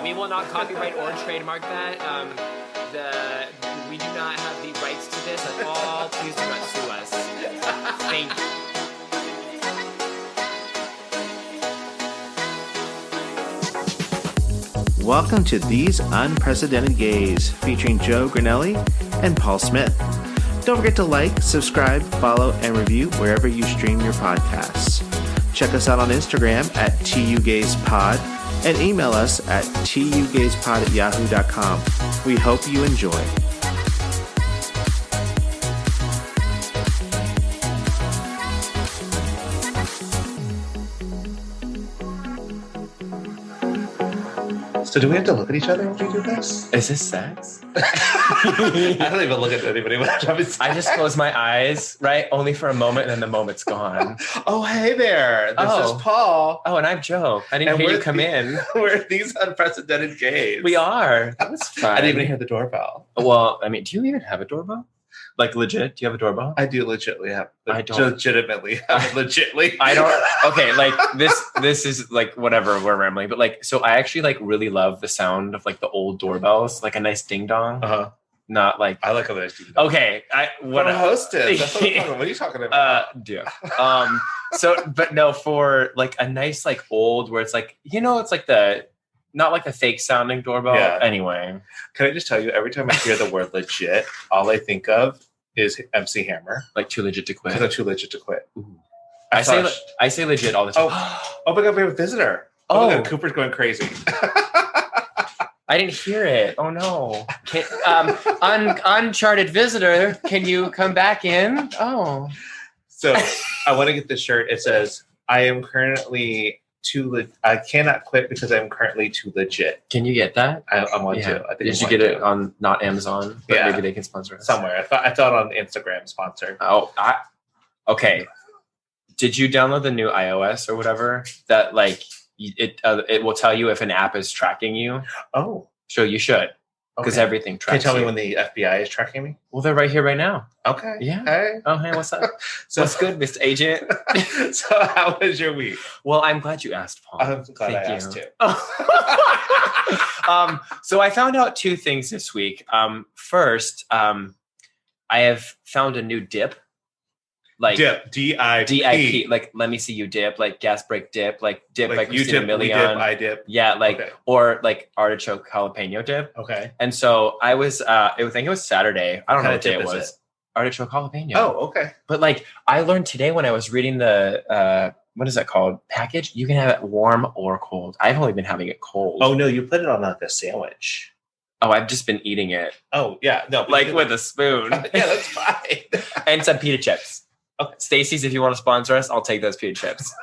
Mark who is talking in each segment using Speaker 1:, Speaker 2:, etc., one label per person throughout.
Speaker 1: We will not copyright or trademark that. We do not have the rights to this at all. Please do not sue us. Thank
Speaker 2: you. Welcome to These Unprecedented Gays, featuring Joe Granelli and Paul Smith. Don't forget to like, subscribe, follow, and review wherever you stream your podcasts. Check us out on Instagram at tugayspod and email us at tugayspod@yahoo.com. We hope you enjoy.
Speaker 3: So do we have to look at each other when we do this?
Speaker 1: Is this sex?
Speaker 3: I don't even look at anybody when I'm having sex.
Speaker 1: I just close my eyes, right? Only for a moment, and then the moment's gone.
Speaker 3: Oh, hey there. This is Paul.
Speaker 1: Oh, and I'm Joe. I didn't hear you come in.
Speaker 3: We're These Unprecedented Gays.
Speaker 1: We are. That's fine.
Speaker 3: I didn't even hear the doorbell.
Speaker 1: Well, I mean, do you even have a doorbell? Like, legit? Do you have a doorbell?
Speaker 3: I do legitimately have.
Speaker 1: I don't.
Speaker 3: Legitimately. Legitimately.
Speaker 1: I don't. Okay, like, this is, like, whatever, we're rambling. But, like, so I actually, like, really love the sound of, like, the old doorbells. Like, a nice ding-dong.
Speaker 3: Uh-huh.
Speaker 1: Not, like...
Speaker 3: I like a nice ding-dong.
Speaker 1: Okay.
Speaker 3: What a hostess. That's what I'm talking about. What are you talking about?
Speaker 1: Yeah. So, but no, for, like, a nice, like, old, where it's, like, you know, it's, like, not like a fake sounding doorbell. Yeah. Anyway.
Speaker 3: Can I just tell you, every time I hear the word legit, all I think of is MC Hammer.
Speaker 1: Like Too Legit to Quit.
Speaker 3: Because I'm too legit to quit.
Speaker 1: Ooh. I say legit all the time.
Speaker 3: Oh my God, we have a visitor. Oh my God, Cooper's going crazy.
Speaker 1: I didn't hear it. Oh no. Uncharted visitor, can you come back in? Oh.
Speaker 3: So I want to get this shirt. It says, I am currently I cannot quit because I'm currently too legit.
Speaker 1: Can you get that?
Speaker 3: I want to. I think
Speaker 1: Did you get it on not Amazon? But maybe they can sponsor us
Speaker 3: somewhere. I thought on Instagram sponsor.
Speaker 1: Oh, okay. Did you download the new iOS or whatever that like it will tell you if an app is tracking you?
Speaker 3: Oh,
Speaker 1: so you should. Because everything tracks.
Speaker 3: Can you tell me when the FBI is tracking me?
Speaker 1: Well, they're right here right now.
Speaker 3: Okay.
Speaker 1: Yeah.
Speaker 3: Hey.
Speaker 1: Oh, hey, what's up?
Speaker 3: So
Speaker 1: what's good, Mr. Agent?
Speaker 3: So how was your week?
Speaker 1: Well, I'm glad you asked, Paul.
Speaker 3: I'm glad I asked too.
Speaker 1: So I found out two things this week. First, I have found a new dip. Like
Speaker 3: dip, D-I-P.
Speaker 1: Like, let me see you dip, like gas brake dip, like dip, like
Speaker 3: you dip, we dip, I dip.
Speaker 1: Yeah, like, or like artichoke jalapeno dip.
Speaker 3: Okay.
Speaker 1: And so I was, I think it was Saturday. I don't know what day it was. Artichoke jalapeno.
Speaker 3: Oh, okay.
Speaker 1: But like, I learned today when I was reading the, what is that called? Package? You can have it warm or cold. I've only been having it cold.
Speaker 3: Oh, no, you put it on like a sandwich.
Speaker 1: Oh, I've just been eating it.
Speaker 3: Oh, yeah. No,
Speaker 1: like with a spoon.
Speaker 3: Yeah, that's fine.
Speaker 1: And some pita chips. Okay. Stacy's, if you want to sponsor us, I'll take those pita chips.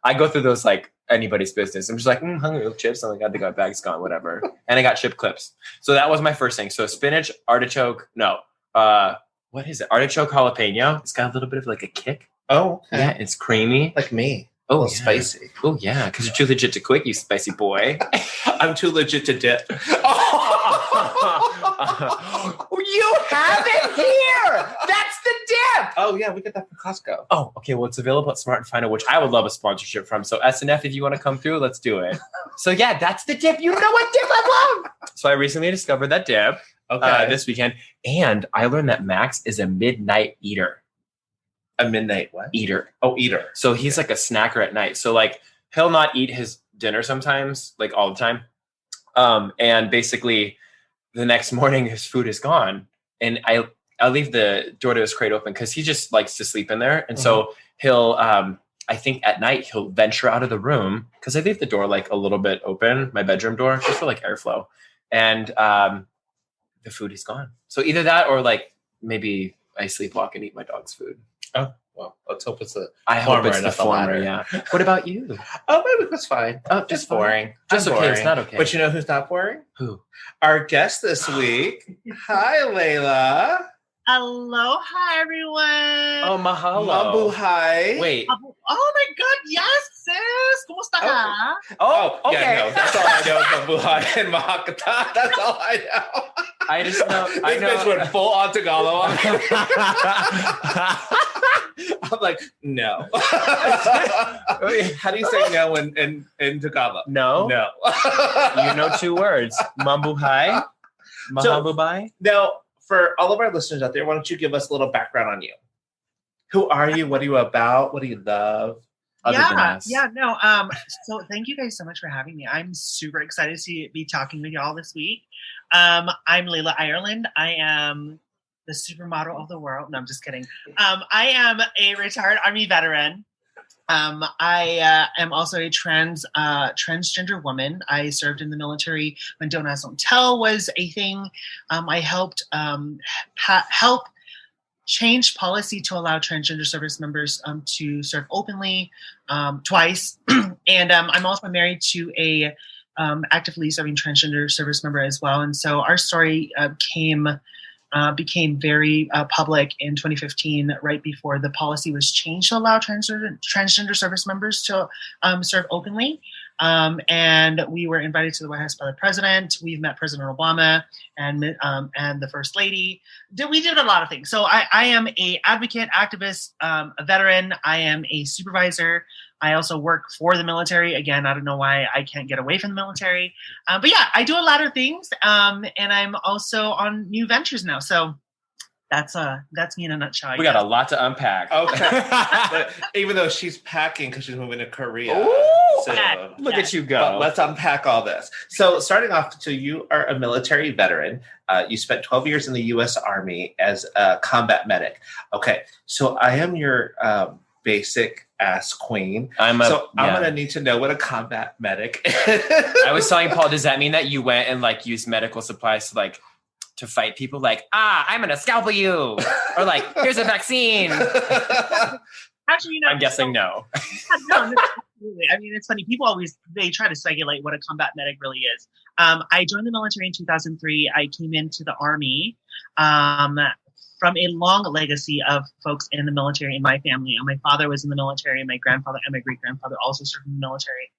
Speaker 1: I go through those like anybody's business. I'm just like, hungry with chips. I'm like, I think my bag's gone, whatever. And I got chip clips. So that was my first thing. So spinach, artichoke, what is it? Artichoke jalapeno. It's got a little bit of like a kick.
Speaker 3: Oh, okay.
Speaker 1: Yeah, it's creamy.
Speaker 3: Like me.
Speaker 1: Oh,
Speaker 3: spicy.
Speaker 1: Oh, yeah, because you're too legit to quit, you spicy boy.
Speaker 3: I'm too legit to dip.
Speaker 1: You have it here! That's the dip!
Speaker 3: Oh, yeah, we get that from Costco.
Speaker 1: Oh, okay, well, it's available at Smart and Final, which I would love a sponsorship from. So SNF, if you want to come through, let's do it. So yeah, that's the dip. You know what dip I love! So I recently discovered that dip this weekend, and I learned that Max is a midnight eater.
Speaker 3: A midnight what?
Speaker 1: Eater.
Speaker 3: Oh, eater.
Speaker 1: So he's like a snacker at night. So like he'll not eat his dinner sometimes, like all the time. And basically the next morning his food is gone. And I'll leave the door to his crate open because he just likes to sleep in there. And so he'll I think at night he'll venture out of the room because I leave the door like a little bit open, my bedroom door, just for like airflow. And the food is gone. So either that or like maybe I sleepwalk and eat my dog's food.
Speaker 3: Oh, well, let's hope it's the
Speaker 1: former, yeah. What about you?
Speaker 3: Oh, maybe that's fine.
Speaker 1: Oh,
Speaker 3: just boring.
Speaker 1: Just okay.
Speaker 3: Boring.
Speaker 1: It's not okay.
Speaker 3: But you know who's not boring?
Speaker 1: Who?
Speaker 3: Our guest this week. Hi, Laila.
Speaker 4: Aloha, everyone.
Speaker 1: Oh, mahalo.
Speaker 3: Mabuhay.
Speaker 1: Wait.
Speaker 4: Oh my God, yes, sis. Kumusta ka?
Speaker 1: Oh, okay.
Speaker 3: Yeah, no, that's all I know. Mabuhay and Mahakata. That's all I know.
Speaker 1: I just know. I
Speaker 3: This
Speaker 1: know.
Speaker 3: bitch went full on Tagalog. I'm like, no. How do you say no in Tagalog?
Speaker 1: No.
Speaker 3: No.
Speaker 1: You know 2 words. Mabuhay. Mahabubai.
Speaker 3: Now, for all of our listeners out there, why don't you give us a little background on you? Who are you? What are you about? What do you love?
Speaker 1: Other than us.
Speaker 4: No. So thank you guys so much for having me. I'm super excited to be talking with y'all this week. I'm Laila Ireland. I am the supermodel of the world. No, I'm just kidding. I am a retired Army veteran. I am also a transgender woman. I served in the military when Don't Ask, Don't Tell was a thing. I helped help change policy to allow transgender service members to serve openly twice. And I'm also married to a actively serving transgender service member as well. And so our story became very public in 2015, right before the policy was changed to allow transgender service members to serve openly. And we were invited to the White House by the president. We've met President Obama and the First Lady. We did a lot of things. So I am a advocate, activist, a veteran. I am a supervisor. I also work for the military. Again, I don't know why I can't get away from the military. But yeah, I do a lot of things. And I'm also on new ventures now. So that's me in a nutshell.
Speaker 1: We got a lot to unpack.
Speaker 3: Okay. But even though she's packing because she's moving to Korea.
Speaker 1: Ooh,
Speaker 3: so,
Speaker 1: look at you go.
Speaker 3: But let's unpack all this. So starting off, so you are a military veteran. You spent 12 years in the U.S. Army as a combat medic. Okay. So I am your basic ass queen. I'm going to need to know what a combat medic is.
Speaker 1: I was telling Paul, does that mean that you went and like used medical supplies to fight people? Like, I'm going to scalpel you. Or like, here's a vaccine.
Speaker 4: Actually,
Speaker 1: I'm guessing no.
Speaker 4: No, absolutely. I mean, it's funny. People they try to speculate what a combat medic really is. I joined the military in 2003. I came into the Army from a long legacy of folks in the military in my family. My father was in the military, and my grandfather and my great-grandfather also served in the military.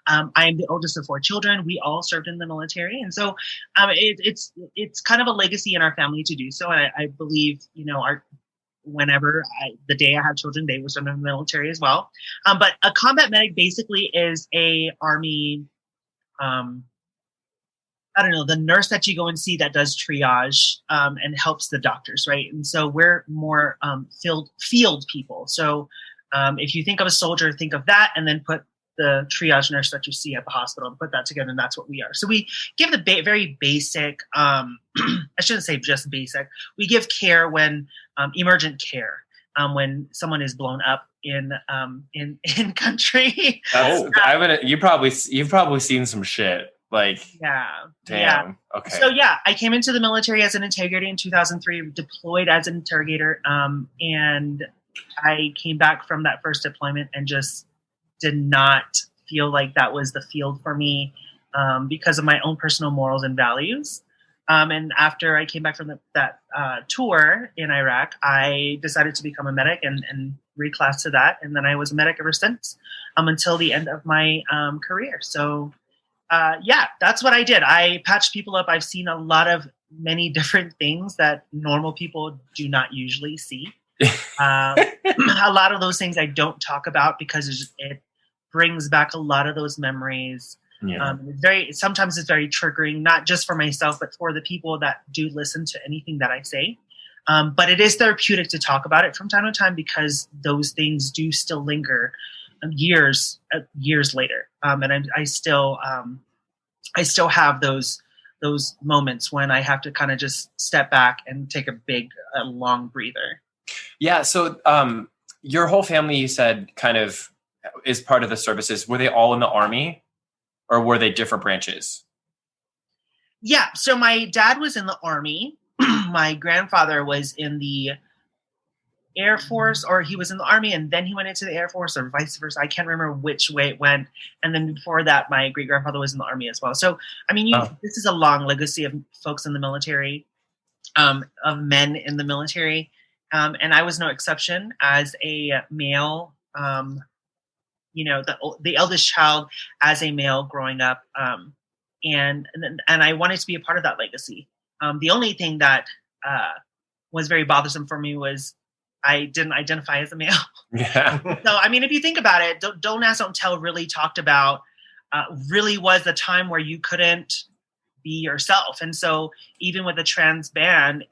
Speaker 4: I am the oldest of 4 children. We all served in the military. And so it's kind of a legacy in our family to do so. And I believe, the day I have children, they will serve in the military as well. But a combat medic basically is a Army, the nurse that you go and see that does triage and helps the doctors, right? And so we're more field people. So if you think of a soldier, think of that, and then put the triage nurse that you see at the hospital and put that together, and that's what we are. So we give the very basic, I shouldn't say just basic, we give care when, emergent care, when someone is blown up in country.
Speaker 1: You've probably seen some shit. Like,
Speaker 4: yeah.
Speaker 1: Damn.
Speaker 4: Yeah.
Speaker 1: Okay.
Speaker 4: So yeah, I came into the military as an interrogator in 2003, deployed as an interrogator. And I came back from that first deployment and just did not feel like that was the field for me because of my own personal morals and values. And after I came back from that tour in Iraq, I decided to become a medic and reclass to that. And then I was a medic ever since until the end of my career. So that's what I did. I patched people up. I've seen many different things that normal people do not usually see. A lot of those things I don't talk about because it brings back a lot of those memories. Yeah. Sometimes it's very triggering, not just for myself, but for the people that do listen to anything that I say. But it is therapeutic to talk about it from time to time because those things do still linger years later. And I still have those moments when I have to kind of just step back and take a long breather.
Speaker 1: Yeah. So your whole family, you said, kind of is part of the services. Were they all in the Army, or were they different branches?
Speaker 4: Yeah. So my dad was in the Army. My grandfather was in the Air Force, or he was in the Army and then he went into the Air Force, or vice versa. I can't remember which way it went. And then before that, my great grandfather was in the Army as well. So, I mean, this is a long legacy of folks in the military, of men in the military. And I was no exception as a male, the eldest child as a male growing up. And I wanted to be a part of that legacy. The only thing that was very bothersome for me was I didn't identify as a male.
Speaker 1: Yeah.
Speaker 4: So, I mean, if you think about it, Don't Ask, Don't Tell really talked about, really was the time where you couldn't be yourself. And so even with the trans ban,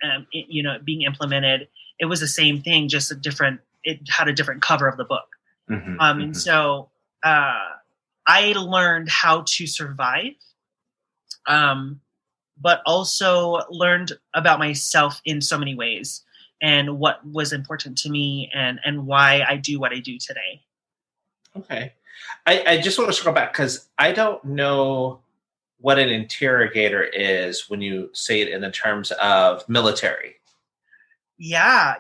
Speaker 4: being implemented, it was the same thing, just it had a different cover of the book. And so I learned how to survive, but also learned about myself in so many ways and what was important to me and why I do what I do today.
Speaker 3: Okay. I just want to circle back because I don't know what an interrogator is when you say it in the terms of military.
Speaker 4: Yeah.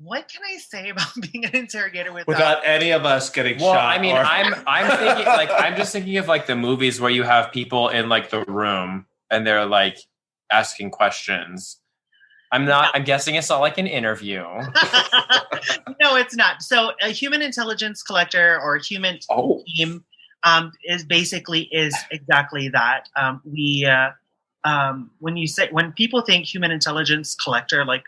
Speaker 4: What can I say about being an interrogator
Speaker 3: without any of us getting shot?
Speaker 1: I mean, I'm thinking I'm just thinking of like the movies where you have people in like the room and they're like asking questions. I'm guessing it's not like an interview.
Speaker 4: No, it's not. So a human intelligence collector or a human team is exactly that. When people think human intelligence collector, like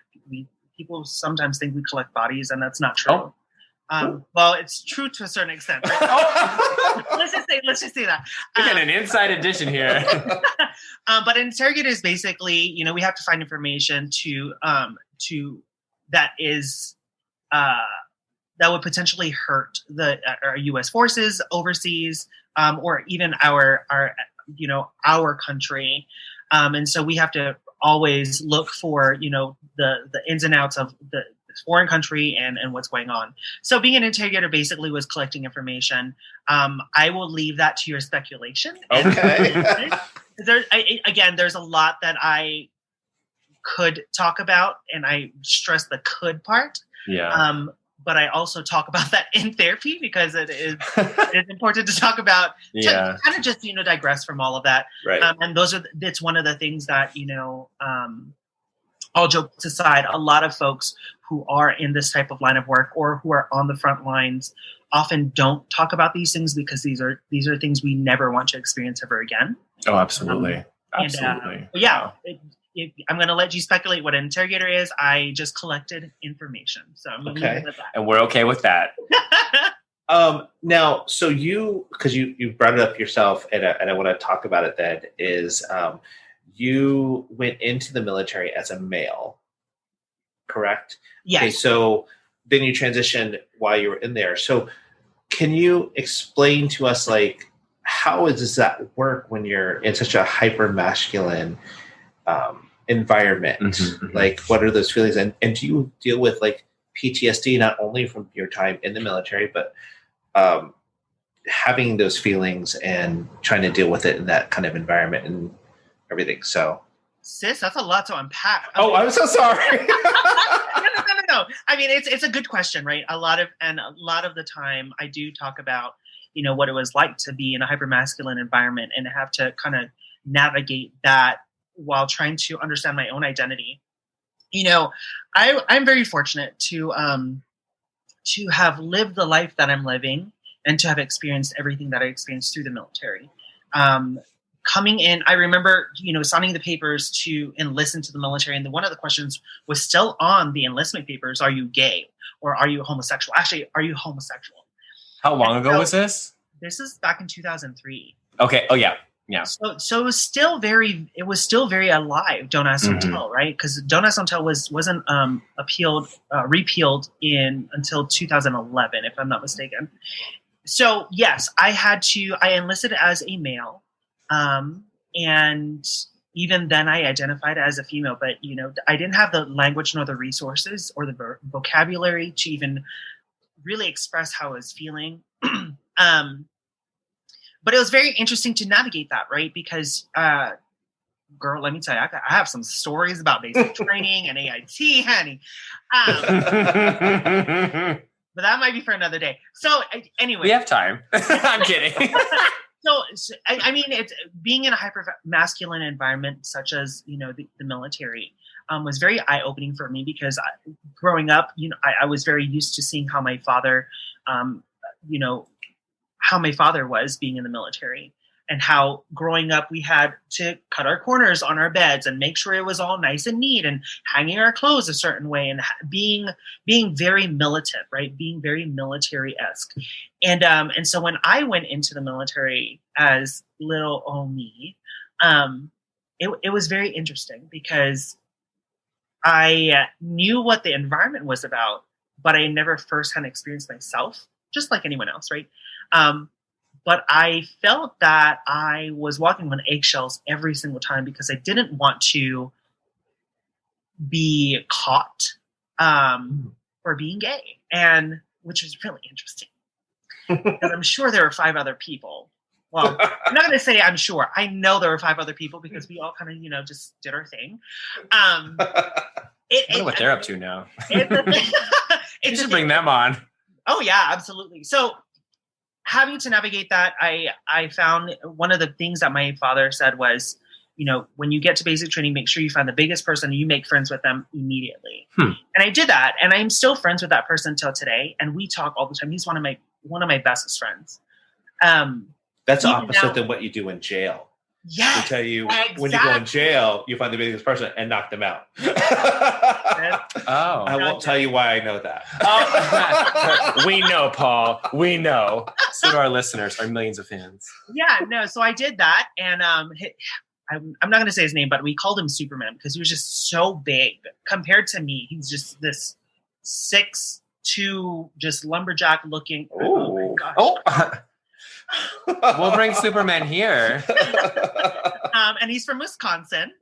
Speaker 4: people sometimes think we collect bodies, and that's not true. Well, it's true to a certain extent. Right? let's just say that.
Speaker 1: We got an inside edition here.
Speaker 4: But interrogators basically, we have to find information that would potentially hurt our U.S. forces overseas, or even our country. And so we have to always look for, the ins and outs of the foreign country and what's going on. So being an interrogator basically was collecting information. I will leave that to your speculation.
Speaker 3: Okay.
Speaker 4: There's a lot that I could talk about, and I stress the could part.
Speaker 1: Yeah.
Speaker 4: But I also talk about that in therapy because it is important to talk about. To kind of just digress from all of that.
Speaker 3: Right.
Speaker 4: And it's one of the things that all jokes aside, a lot of folks who are in this type of line of work or who are on the front lines often don't talk about these things because these are things we never want to experience ever again.
Speaker 1: Oh, absolutely. Absolutely.
Speaker 4: I'm going to let you speculate what an interrogator is. I just collected information. So I'm going to leave it at that.
Speaker 1: And we're okay with that.
Speaker 3: Now, so because you brought it up yourself, and I want to talk about it then, is you went into the military as a male, correct?
Speaker 4: Yes.
Speaker 3: Okay, so then you transitioned while you were in there. So can you explain to us, like, how does that work when you're in such a hyper-masculine environment?
Speaker 1: Mm-hmm.
Speaker 3: Like, what are those feelings? And do you deal with, like, PTSD, not only from your time in the military, but having those feelings and trying to deal with it in that kind of environment and everything? So,
Speaker 4: sis, that's a lot to unpack.
Speaker 3: I'm so sorry.
Speaker 4: No. I mean, it's a good question, right? A lot of the time I do talk about, what it was like to be in a hypermasculine environment and have to kind of navigate that while trying to understand my own identity. I'm very fortunate to have lived the life that I'm living and to have experienced everything that I experienced through the military. Coming in, I remember, signing the papers to enlist into the military. And one of the questions was still on the enlistment papers. Are you gay or are you homosexual? Actually, are you homosexual?
Speaker 1: How long ago was this? This
Speaker 4: is back in 2003.
Speaker 1: Okay. Oh yeah. Yeah.
Speaker 4: So it was still very alive. Don't Ask, Don't Tell, right? Because Don't Ask, Don't Tell wasn't repealed until 2011, if I'm not mistaken. So yes, I enlisted as a male. And even then I identified as a female, but, I didn't have the language nor the resources or the vocabulary to even really express how I was feeling. But it was very interesting to navigate that, right? Because, girl, let me tell you, I have some stories about basic training and AIT, honey. But that might be for another day. So anyway.
Speaker 1: We have time. I'm kidding.
Speaker 4: So I mean, it's being in a hyper masculine environment such as, the military was very eye-opening for me because growing up, I was very used to seeing how my father, was being in the military. and how growing up we had to cut our corners on our beds and make sure it was all nice and neat and hanging our clothes a certain way and being very militant, right? Being very military-esque. And so when I went into the military as little old me, it was very interesting because I knew what the environment was about, but I never firsthand experienced myself, just like anyone else, right? But I felt that I was walking on eggshells every single time because I didn't want to be caught for being gay, and which was really interesting because I'm sure there were 5 other people. Well, I'm not going to say I'm sure. I know there were 5 other people because we all kind of, just did our thing.
Speaker 1: I wonder what they're up to now. You should bring them on.
Speaker 4: Oh, yeah, absolutely. So having to navigate that, I found one of the things that my father said was, when you get to basic training, make sure you find the biggest person and you make friends with them immediately. And I did that, and I'm still friends with that person till today, and we talk all the time. He's one of my bestest friends.
Speaker 3: That's opposite than what you do in jail.
Speaker 4: Yeah,
Speaker 3: they tell you
Speaker 4: exactly.
Speaker 3: When you go in jail, you find the biggest person and knock them out. I won't tell you why I know that.
Speaker 1: We know, Paul. We know. So do our listeners, our millions of fans.
Speaker 4: Yeah, no. So I did that, and I'm not going to say his name, but we called him Superman because he was just so big compared to me. He's just this 6'2", just lumberjack looking. Oh my gosh.
Speaker 1: Oh. We'll bring Superman here.
Speaker 4: And he's from Wisconsin.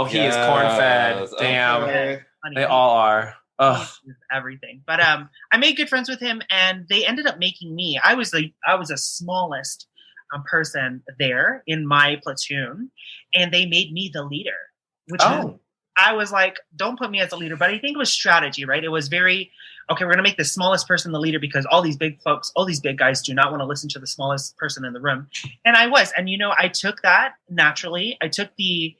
Speaker 1: He is corn-fed. Damn.
Speaker 3: Okay.
Speaker 1: They all are. Ugh.
Speaker 4: Everything. But I made good friends with him, and they ended up making me. I was the smallest person there in my platoon, and they made me the leader. Which I was like, don't put me as a leader. But I think it was strategy, right? It was very, okay, we're going to make the smallest person the leader because all these big folks, all these big guys do not want to listen to the smallest person in the room. And I was. And, I took that naturally. I took the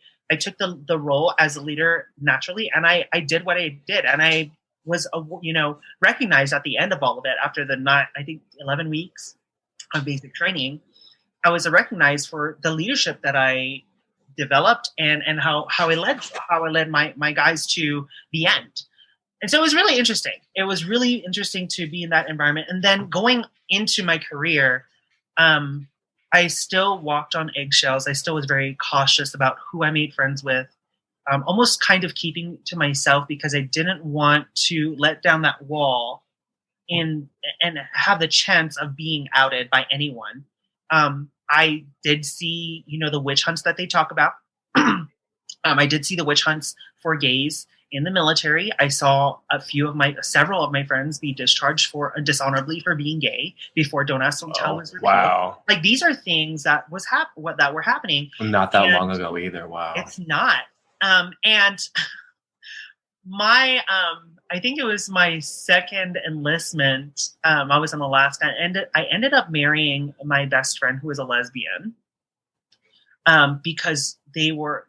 Speaker 4: role as a leader naturally. And I did what I did. And I was, recognized at the end of all of it after the 11 weeks of basic training. I was recognized for the leadership that I developed and how I led my guys to the end. And so it was really interesting. It was really interesting to be in that environment. And then going into my career, I still walked on eggshells. I still was very cautious about who I made friends with, almost kind of keeping to myself because I didn't want to let down that wall and have the chance of being outed by anyone. I did see, the witch hunts that they talk about. I did see the witch hunts for gays in the military. I saw several of my friends be discharged dishonorably for being gay before Don't Ask, Don't Tell was repealed. Wow. Like these are things that were happening.
Speaker 1: Not that long ago either. Wow.
Speaker 4: It's not. And I think it was my second enlistment. I was in Alaska, and I ended up marrying my best friend who was a lesbian. Because they were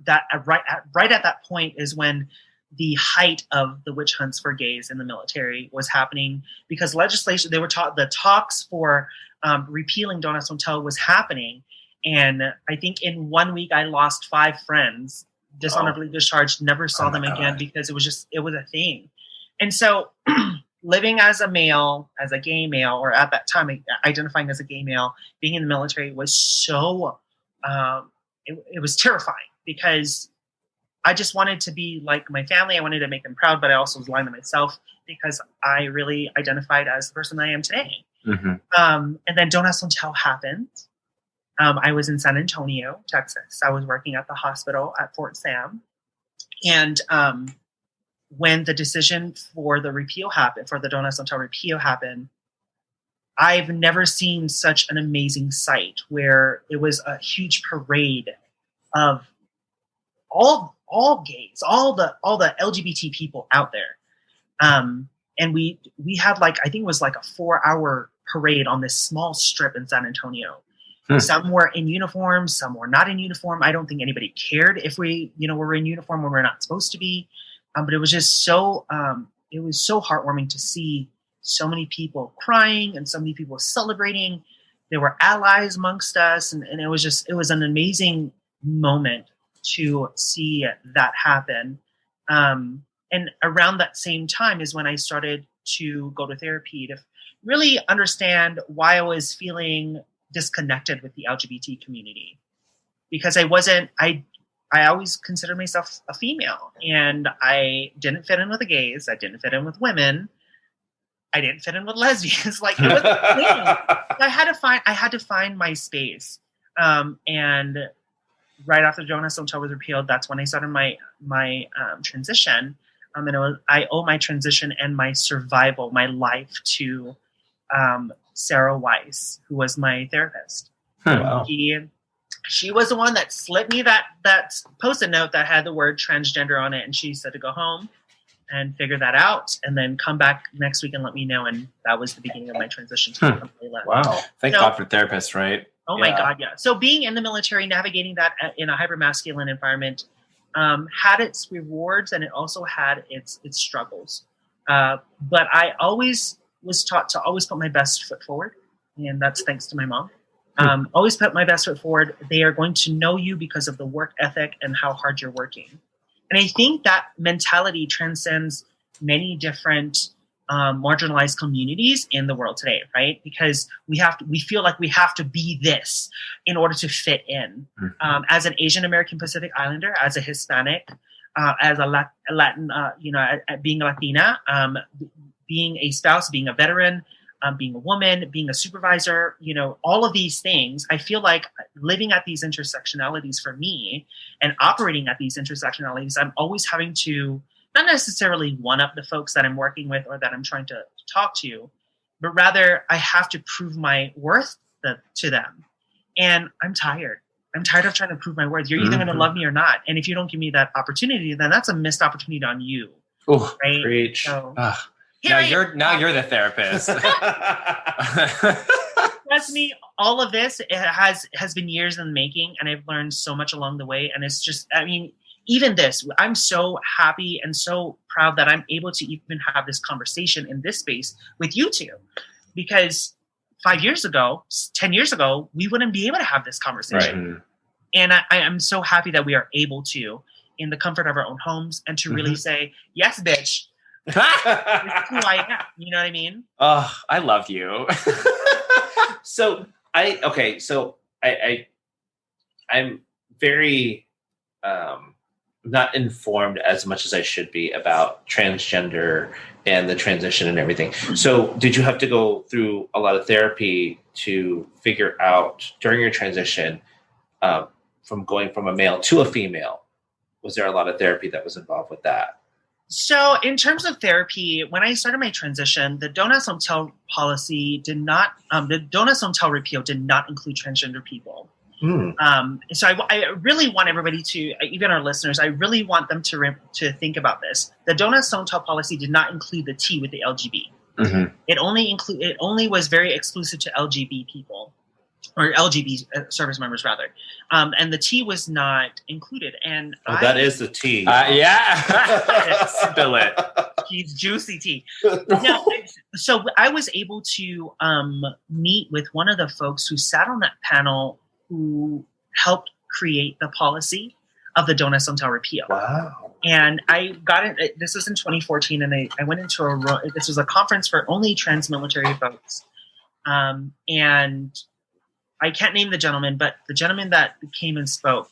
Speaker 4: right at that point is when the height of the witch hunts for gays in the military was happening because legislation, the talks for repealing Don't Ask, Don't Tell was happening. And I think in 1 week I lost 5 friends, dishonorably discharged, never saw them again because it was a thing. And so living as a gay male, or at that time identifying as a gay male, being in the military was so, it was terrifying because I just wanted to be like my family. I wanted to make them proud, but I also was lying to myself because I really identified as the person I am today. Mm-hmm. And then Don't Ask, Don't Tell happened. I was in San Antonio, Texas. I was working at the hospital at Fort Sam. And when the decision for the repeal happened, for the Don't Ask, Don't Tell repeal happened, I've never seen such an amazing sight where it was a huge parade of all gays, all the LGBT people out there. And we had I think it was a 4-hour parade on this small strip in San Antonio. Some were in uniform, some were not in uniform. I don't think anybody cared if we, were in uniform when we're not supposed to be. But it was just so heartwarming to see so many people crying and so many people celebrating. there were allies amongst us, and it was an amazing moment to see that happen. And around that same time is when I started to go to therapy to really understand why I was feeling disconnected with the LGBT community, because I always considered myself a female, and I didn't fit in with the gays. I didn't fit in with women. I didn't fit in with lesbians. Like, it was a thing. I had to find my space. And right after the Donuts Don't Tell was repealed, that's when I started my transition. And I owe my transition and my survival, my life, to Sarah Weiss, who was my therapist.
Speaker 1: Wow.
Speaker 4: She was the one that slipped me that Post-it note that had the word transgender on it, and she said to go home and figure that out, and then come back next week and let me know. And that was the beginning of my transition to Laila.
Speaker 1: Wow. Thank God for therapists, right?
Speaker 4: Oh my God, yeah. So being in the military, navigating that in a hyper-masculine environment, had its rewards, and it also had its struggles. But I always was taught to always put my best foot forward, and that's thanks to my mom. Always put my best foot forward. They are going to know you because of the work ethic and how hard you're working. And I think that mentality transcends many different marginalized communities in the world today, right? Because we feel like we have to be this in order to fit in. As an Asian American Pacific Islander, as a Hispanic, as a Latin, being a Latina, being a spouse, being a veteran, being a woman, being a supervisor, all of these things, I feel like living at these intersectionalities for me and operating at these intersectionalities, I'm always having to not necessarily one up the folks that I'm working with or that I'm trying to talk to, but rather I have to prove my worth to them. And I'm tired. I'm tired of trying to prove my worth. You're either going to love me or not. And if you don't give me that opportunity, then that's a missed opportunity on you.
Speaker 1: Oh,
Speaker 4: right?
Speaker 1: Preach.
Speaker 4: So,
Speaker 1: now you're the therapist.
Speaker 4: Trust me, all of this has been years in the making, and I've learned so much along the way. And it's just, even this, I'm so happy and so proud that I'm able to even have this conversation in this space with you two, because 5 years ago, 10 years ago, we wouldn't be able to have this conversation. Right. And I am so happy that we are able to, in the comfort of our own homes, and to really say, yes, bitch. This is who I am. You know what I mean?
Speaker 1: Oh, I love you.
Speaker 3: I'm very not informed as much as I should be about transgender and the transition and everything. So did you have to go through a lot of therapy to figure out during your transition from going from a male to a female? Was there a lot of therapy that was involved with that?
Speaker 4: So in terms of therapy, when I started my transition, the Donuts Don't Tell policy the Donuts Don't Tell repeal did not include transgender people. So I really want everybody to, even our listeners, I really want them to think about this. The Donuts Don't Tell policy did not include the T with the LGB. It only was very exclusive to LGB people, or LGB service members rather. And the T was not included. And
Speaker 3: that is the T.
Speaker 1: Yeah. Spill it.
Speaker 4: He's juicy tea. So I was able to meet with one of the folks who sat on that panel who helped create the policy of the Donuts Don't Tell repeal.
Speaker 3: Wow.
Speaker 4: And I got it. This was in 2014, and I went into this was a conference for only trans military folks. And I can't name the gentleman, but the gentleman that came and spoke,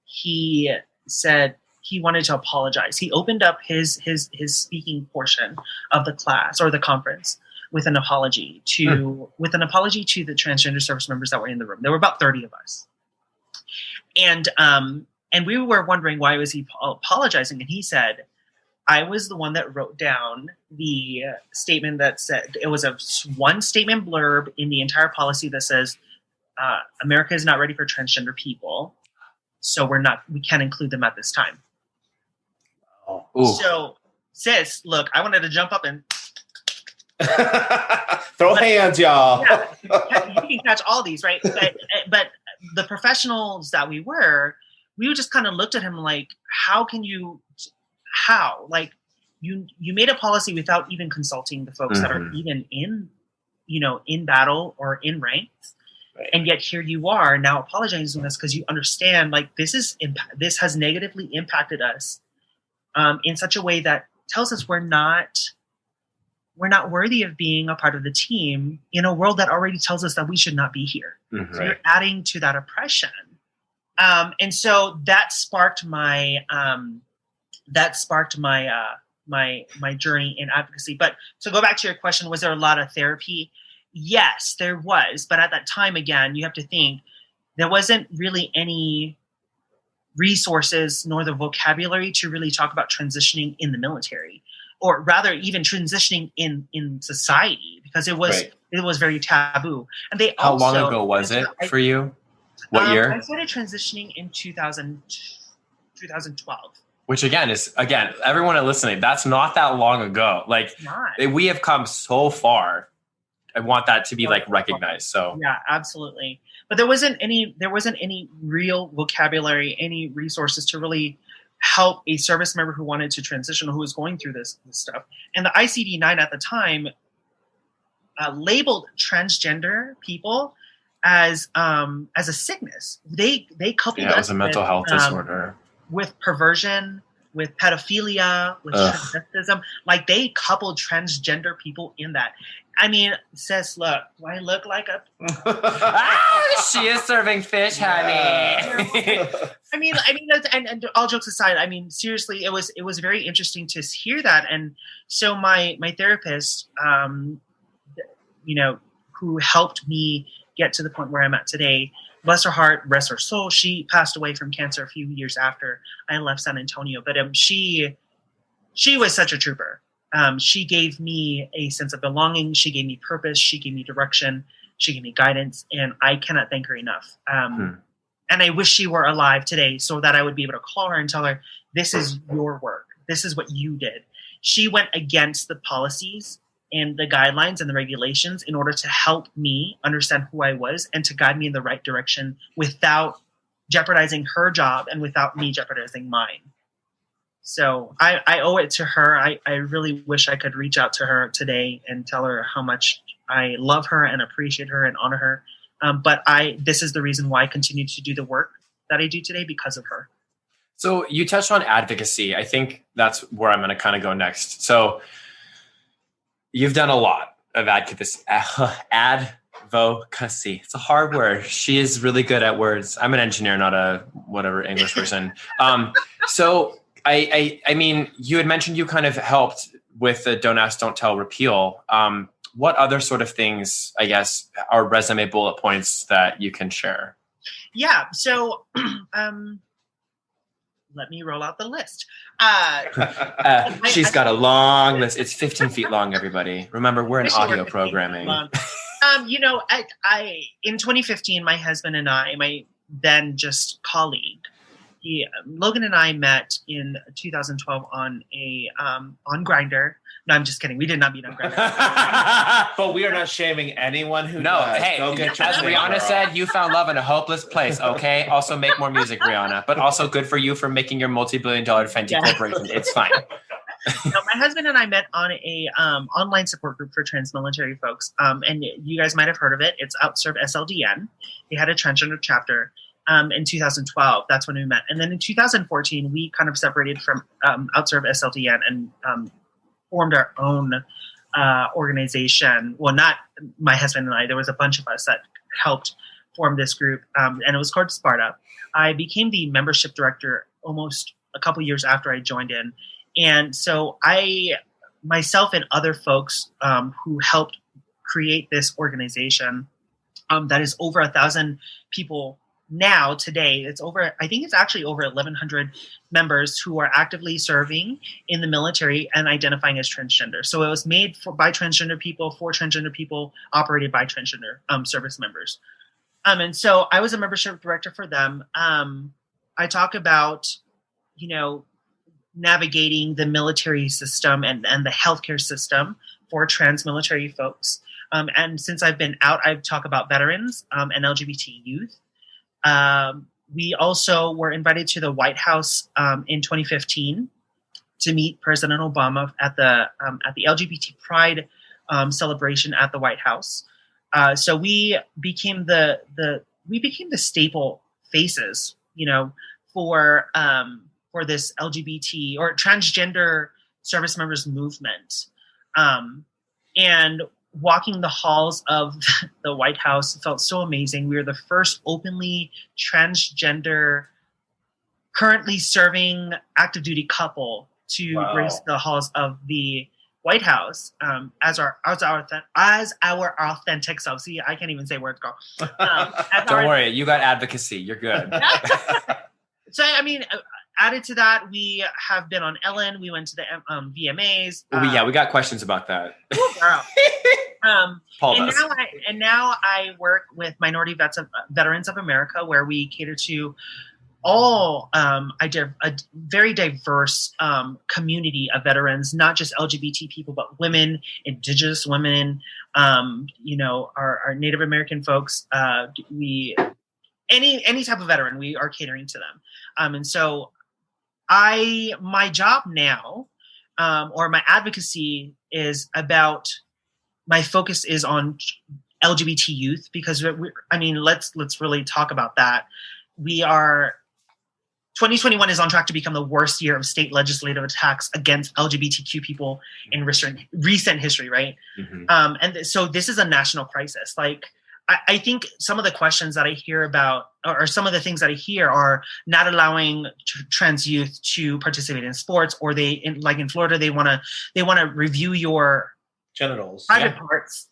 Speaker 4: he said he wanted to apologize. He opened up his speaking portion of the class or the conference with an apology to the transgender service members that were in the room. There were about 30 of us. And we were wondering why was he apologizing, and he said, I was the one that wrote down the statement that said, it was a one statement blurb in the entire policy that says, America is not ready for transgender people, so we can't include them at this time. So, sis, look, I wanted to jump up and
Speaker 3: throw hands, y'all.
Speaker 4: Yeah, you can catch all these, right? But the professionals that we just kind of looked at him like, how? Like, you made a policy without even consulting the folks that are even in in battle or in ranks. Right. And yet here you are now apologizing to us because you understand like this has negatively impacted us in such a way that tells us we're not worthy of being a part of the team in a world that already tells us that we should not be here. Mm-hmm. So you're adding to that oppression. And so that sparked my my journey in advocacy. But to go back to your question, was there a lot of therapy? Yes, there was. But at that time, again, you have to think there wasn't really any resources nor the vocabulary to really talk about transitioning in the military, or rather even transitioning in society, because it was very taboo. And
Speaker 1: how long ago was it for you? What year?
Speaker 4: I started transitioning in 2012.
Speaker 1: Which again, everyone listening, that's not that long ago. Like we have come so far. I want that to be like recognized. So
Speaker 4: yeah, absolutely. But there wasn't any real vocabulary, any resources to really help a service member who wanted to transition or who was going through this stuff. And the ICD-9 at the time labeled transgender people as a sickness. They coupled
Speaker 1: it was a mental health disorder
Speaker 4: with perversion, with pedophilia, with transvestism. Like they coupled transgender people in that. I mean, sis, look, do I look like a...
Speaker 1: she is serving fish, honey.
Speaker 4: I mean, and all jokes aside, I mean, seriously, it was very interesting to hear that. And so my therapist, who helped me get to the point where I'm at today, bless her heart, rest her soul, she passed away from cancer a few years after I left San Antonio. But she was such a trooper. She gave me a sense of belonging. She gave me purpose. She gave me direction. She gave me guidance. And I cannot thank her enough. And I wish she were alive today so that I would be able to call her and tell her, this is your work. This is what you did. She went against the policies and the guidelines and the regulations in order to help me understand who I was and to guide me in the right direction without jeopardizing her job and without me jeopardizing mine. So I owe it to her. I really wish I could reach out to her today and tell her how much I love her and appreciate her and honor her. But this is the reason why I continue to do the work that I do today, because of her.
Speaker 1: So you touched on advocacy. I think that's where I'm going to kind of go next. So you've done a lot of advocacy. It's a hard word. She is really good at words. I'm an engineer, not a whatever English person. So I mean, you had mentioned you kind of helped with the Don't Ask, Don't Tell repeal. What other sort of things, I guess, are resume bullet points that you can share?
Speaker 4: Yeah. So let me roll out the list.
Speaker 1: She's got a long list. It's 15 feet long, everybody. Remember, we're in audio programming.
Speaker 4: I in 2015, my husband and I, my then just colleague, Logan and I met in 2012 on Grindr. No, I'm just kidding. We did not meet on Grindr.
Speaker 3: But we are not shaming anyone who
Speaker 1: does.
Speaker 3: Hey,
Speaker 1: go get as Rihanna said, you found love in a hopeless place, okay? Also make more music, Rihanna. But also good for you for making your multi-billion-dollar Fenty corporation. It's fine.
Speaker 4: No, my husband and I met on a online support group for trans military folks. And you guys might have heard of it. It's Outserve SLDN. They had a transgender chapter. In 2012, that's when we met. And then in 2014, we kind of separated from Outserve SLDN and formed our own organization. Well, not my husband and I. There was a bunch of us that helped form this group, and it was called Sparta. I became the membership director almost a couple years after I joined in. And so myself and other folks who helped create this organization that is over 1,000 people now, today, I think it's actually over 1,100 members who are actively serving in the military and identifying as transgender. So it was made by transgender people, for transgender people, operated by transgender service members. And so I was a membership director for them. I talk about, navigating the military system and the healthcare system for trans military folks. And since I've been out, I talk about veterans and LGBT youth. We also were invited to the White House in 2015 to meet President Obama at the LGBT Pride celebration at the White House. So we became the staple faces, for this LGBT or transgender service members movement. And walking the halls of the White House felt so amazing. We were the first openly transgender, currently serving active duty couple to grace the halls of the White House as our authentic self. See, I can't even say words, girl.
Speaker 1: Don't worry, you got advocacy. You're good.
Speaker 4: So, I mean, added to that, we have been on Ellen. We went to the VMAs.
Speaker 1: We got questions about that.
Speaker 4: Paul does. And now I work with Minority Veterans of America, where we cater to all a very diverse community of veterans, not just LGBT people, but women, Indigenous women, our Native American folks. Any type of veteran, we are catering to them. And so my job now, or my advocacy is about, my focus is on LGBT youth, because let's really talk about that. 2021 is on track to become the worst year of state legislative attacks against LGBTQ people in recent history, right? Mm-hmm. And so this is a national crisis. Like, I think some of the questions that I hear about, or some of the things that I hear, are not allowing trans youth to participate in sports, or in Florida, they want to review your
Speaker 3: genitals,
Speaker 4: private parts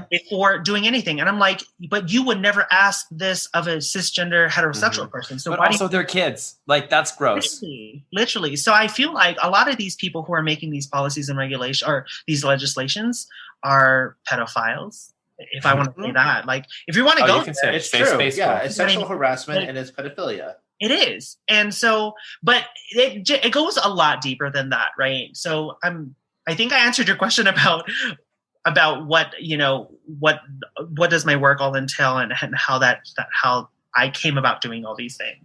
Speaker 4: before doing anything. And I'm like, but you would never ask this of a cisgender heterosexual person. So
Speaker 1: but also they're kids. Like, that's gross.
Speaker 4: Literally. So I feel like a lot of these people who are making these policies and regulations, or these legislations, are pedophiles. If I want to say that, like, if you want to go,
Speaker 3: it's true. Yeah, it's sexual harassment and it's pedophilia.
Speaker 4: It is. And so, but it goes a lot deeper than that, right? So I think I answered your question about what does my work all entail, and how how I came about doing all these things.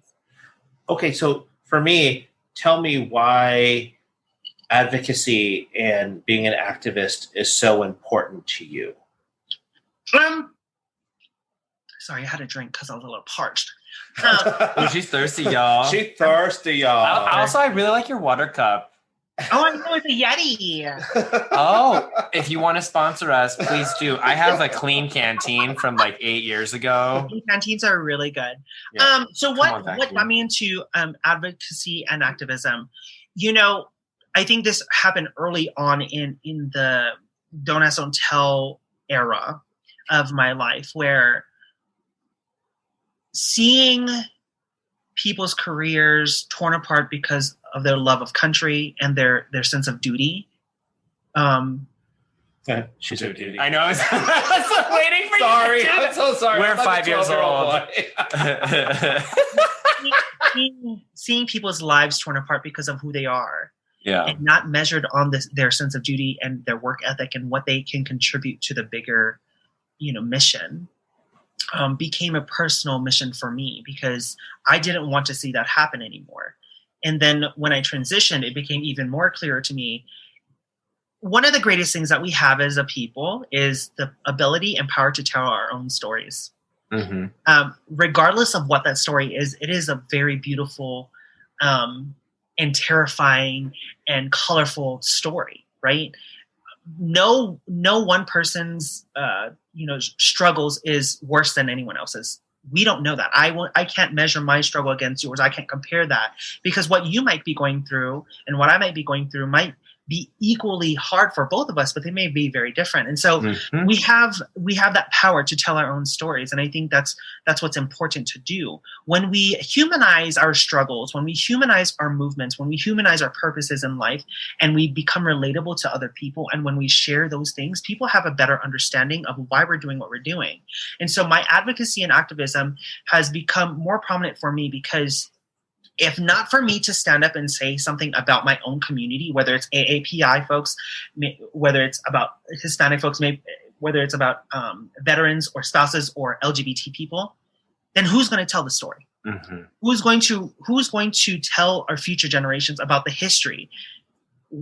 Speaker 3: Okay, so for me, tell me why advocacy and being an activist is so important to you.
Speaker 4: Sorry, I had a drink because I was a little parched.
Speaker 1: She's thirsty, y'all.
Speaker 3: She's thirsty, y'all.
Speaker 1: Also, I really like your water cup.
Speaker 4: Oh, I know, it's a Yeti.
Speaker 1: Oh, if you want to sponsor us, please do. I have a clean canteen from like 8 years ago.
Speaker 4: Canteens are really good. Yeah. So what got me into advocacy and activism? I think this happened early on in the Don't Ask, Don't Tell era of my life, where seeing people's careers torn apart because of their love of country and their sense of duty.
Speaker 3: She's so duty.
Speaker 1: I know. I was waiting for you.
Speaker 3: I'm so sorry.
Speaker 1: We're 5 years old.
Speaker 4: Seeing people's lives torn apart because of who they are.
Speaker 1: Yeah.
Speaker 4: And not measured on their sense of duty and their work ethic and what they can contribute to the bigger, mission, became a personal mission for me, because I didn't want to see that happen anymore. And then when I transitioned, it became even more clear to me. One of the greatest things that we have as a people is the ability and power to tell our own stories. Mm-hmm. Regardless of what that story is, it is a very beautiful and terrifying and colorful story, right? No one person's struggles is worse than anyone else's. We don't know that. I can't measure my struggle against yours. I can't compare that, because what you might be going through and what I might be going through might be equally hard for both of us, but they may be very different. And so we have that power to tell our own stories. And I think that's what's important to do. When we humanize our struggles, when we humanize our movements, when we humanize our purposes in life, and we become relatable to other people, and when we share those things, people have a better understanding of why we're doing what we're doing. And so my advocacy and activism has become more prominent for me, because if not for me to stand up and say something about my own community, whether it's AAPI folks, whether it's about Hispanic folks, whether it's about veterans or spouses or LGBT people, then who's going to tell the story? Mm-hmm. Who's going to tell our future generations about the history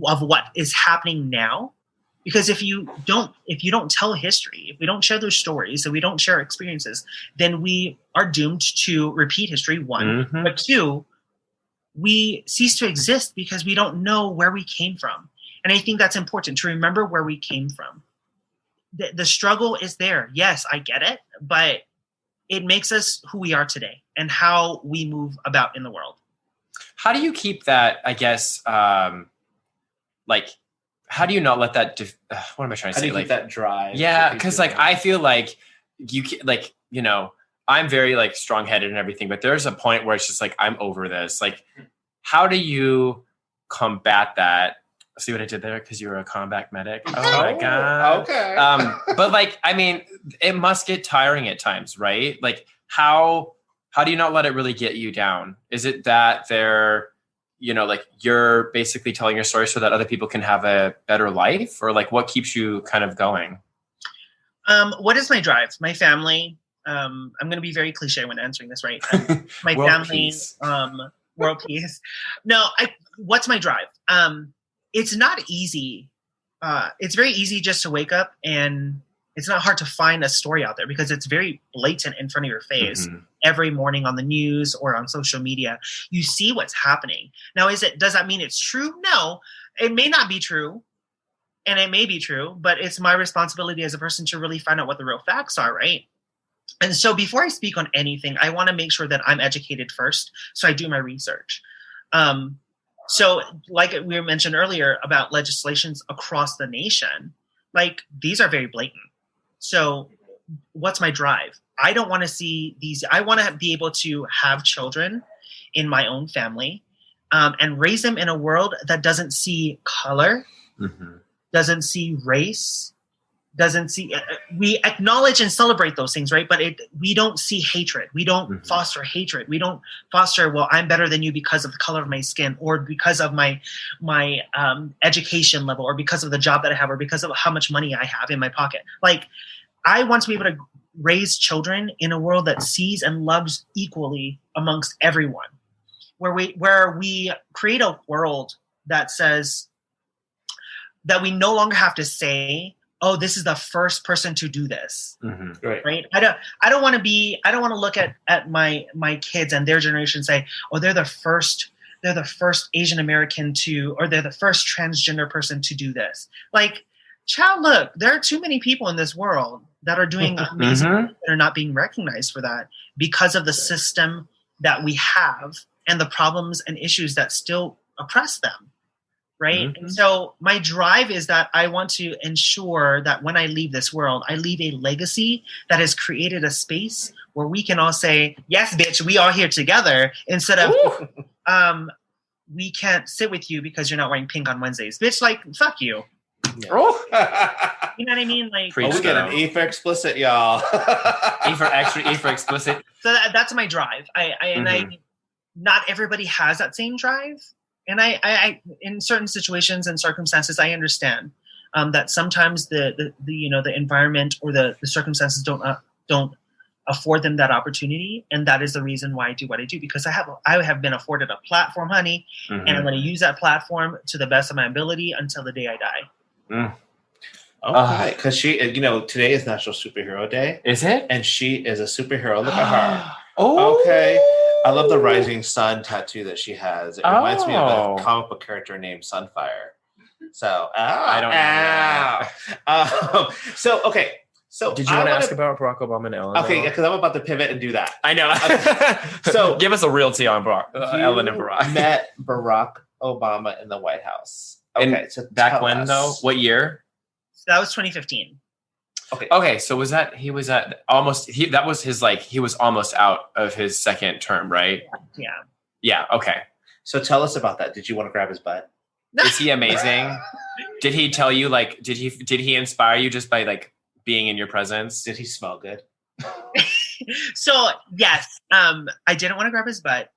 Speaker 4: of what is happening now Because if you don't tell history, if we don't share those stories, if we don't share experiences, then we are doomed to repeat history, one.
Speaker 1: Mhm.
Speaker 4: But two, we cease to exist because we don't know where we came from. And I think that's important to remember where we came from. The struggle is there. Yes, I get it, but it makes us who we are today and how we move about in the world.
Speaker 1: How do you keep that, I guess, like, how do you not let that, what am I trying to
Speaker 3: How do
Speaker 1: say?
Speaker 3: you
Speaker 1: Like
Speaker 3: keep that drive?
Speaker 1: yeah, because like, I feel like like, you know, I'm very like strong headed and everything, but there's a point where it's just like, I'm over this. Like, how do you combat that? See what I did there? Because you were a combat medic. Oh my God.
Speaker 3: Okay.
Speaker 1: But like, I mean, it must get tiring at times, right? Like how do you not let it really get you down? Is it that they're, you know, like you're basically telling your story so that other people can have a better life, or like what keeps you kind of going?
Speaker 4: What is my drive? My family. I'm going to be very cliche when answering this, right? My
Speaker 1: World
Speaker 4: family,
Speaker 1: peace.
Speaker 4: World peace. No, what's my drive? It's not easy. It's very easy just to wake up, and it's not hard to find a story out there because it's very blatant in front of your face.
Speaker 1: Mhm.
Speaker 4: Every morning on the news or on social media, you see what's happening. Now, does that mean it's true? No, it may not be true, and it may be true, but it's my responsibility as a person to really find out what the real facts are, right? And so before I speak on anything, I want to make sure that I'm educated first. So I do my research. So like we mentioned earlier about legislations across the nation, like these are very blatant. So what's my drive? I don't want to see these. I want to be able to have children in my own family and raise them in a world that doesn't see color, doesn't see race, doesn't see, we acknowledge and celebrate those things, right? But we don't see hatred. We don't foster hatred. We don't foster, well, I'm better than you because of the color of my skin, or because of my education level, or because of the job that I have, or because of how much money I have in my pocket. Like, I want to be able to raise children in a world that sees and loves equally amongst everyone, where we create a world that says that we no longer have to say, oh, this is the first person to do this. Right. I don't want to look at my kids and their generation and say, oh, they're the first Asian American to, or they're the first transgender person to do this. Like, child, look, there are too many people in this world that are doing amazing things that are not being recognized for that because of the system that we have and the problems and issues that still oppress them. Right. And so my drive is that I want to ensure that when I leave this world, I leave a legacy that has created a space where we can all say, yes, bitch, we are here together, instead of we can't sit with you because you're not wearing pink on Wednesdays. Bitch, like, fuck you.
Speaker 3: Yeah.
Speaker 4: You know what I mean? Like,
Speaker 3: we get an E for explicit, y'all.
Speaker 1: E for extra, E for explicit.
Speaker 4: So that's my drive. I not everybody has that same drive. And I in certain situations and circumstances, I understand that sometimes the environment or the circumstances don't afford them that opportunity, and that is the reason why I do what I do, because I have been afforded a platform, honey, and I'm going to use that platform to the best of my ability until the day I die.
Speaker 3: Okay, because today is National Superhero Day.
Speaker 1: Is it?
Speaker 3: And she is a superhero. Look at her.
Speaker 1: Oh,
Speaker 3: okay. I love the rising sun tattoo that she has. It reminds me of a comic book character named Sunfire. So I don't know. So okay. So
Speaker 1: did you want to ask about Barack Obama and Ellen?
Speaker 3: Okay, because I'm about to pivot and do that.
Speaker 1: I know.
Speaker 3: Okay. So
Speaker 1: give us a real tea on Ellen and Barack.
Speaker 3: Met Barack Obama in the White House. Okay,
Speaker 1: and
Speaker 3: so
Speaker 1: back when though? What year?
Speaker 4: So that was 2015.
Speaker 1: Okay, so was that he was at almost he was almost out of his second term, right?
Speaker 4: Yeah.
Speaker 1: Yeah, okay.
Speaker 3: So tell us about that. Did you want to grab his butt?
Speaker 1: Is he amazing? Did he tell you, like, did he inspire you just by like being in your presence?
Speaker 3: Did he smell good?
Speaker 4: So yes, I didn't want to grab his butt.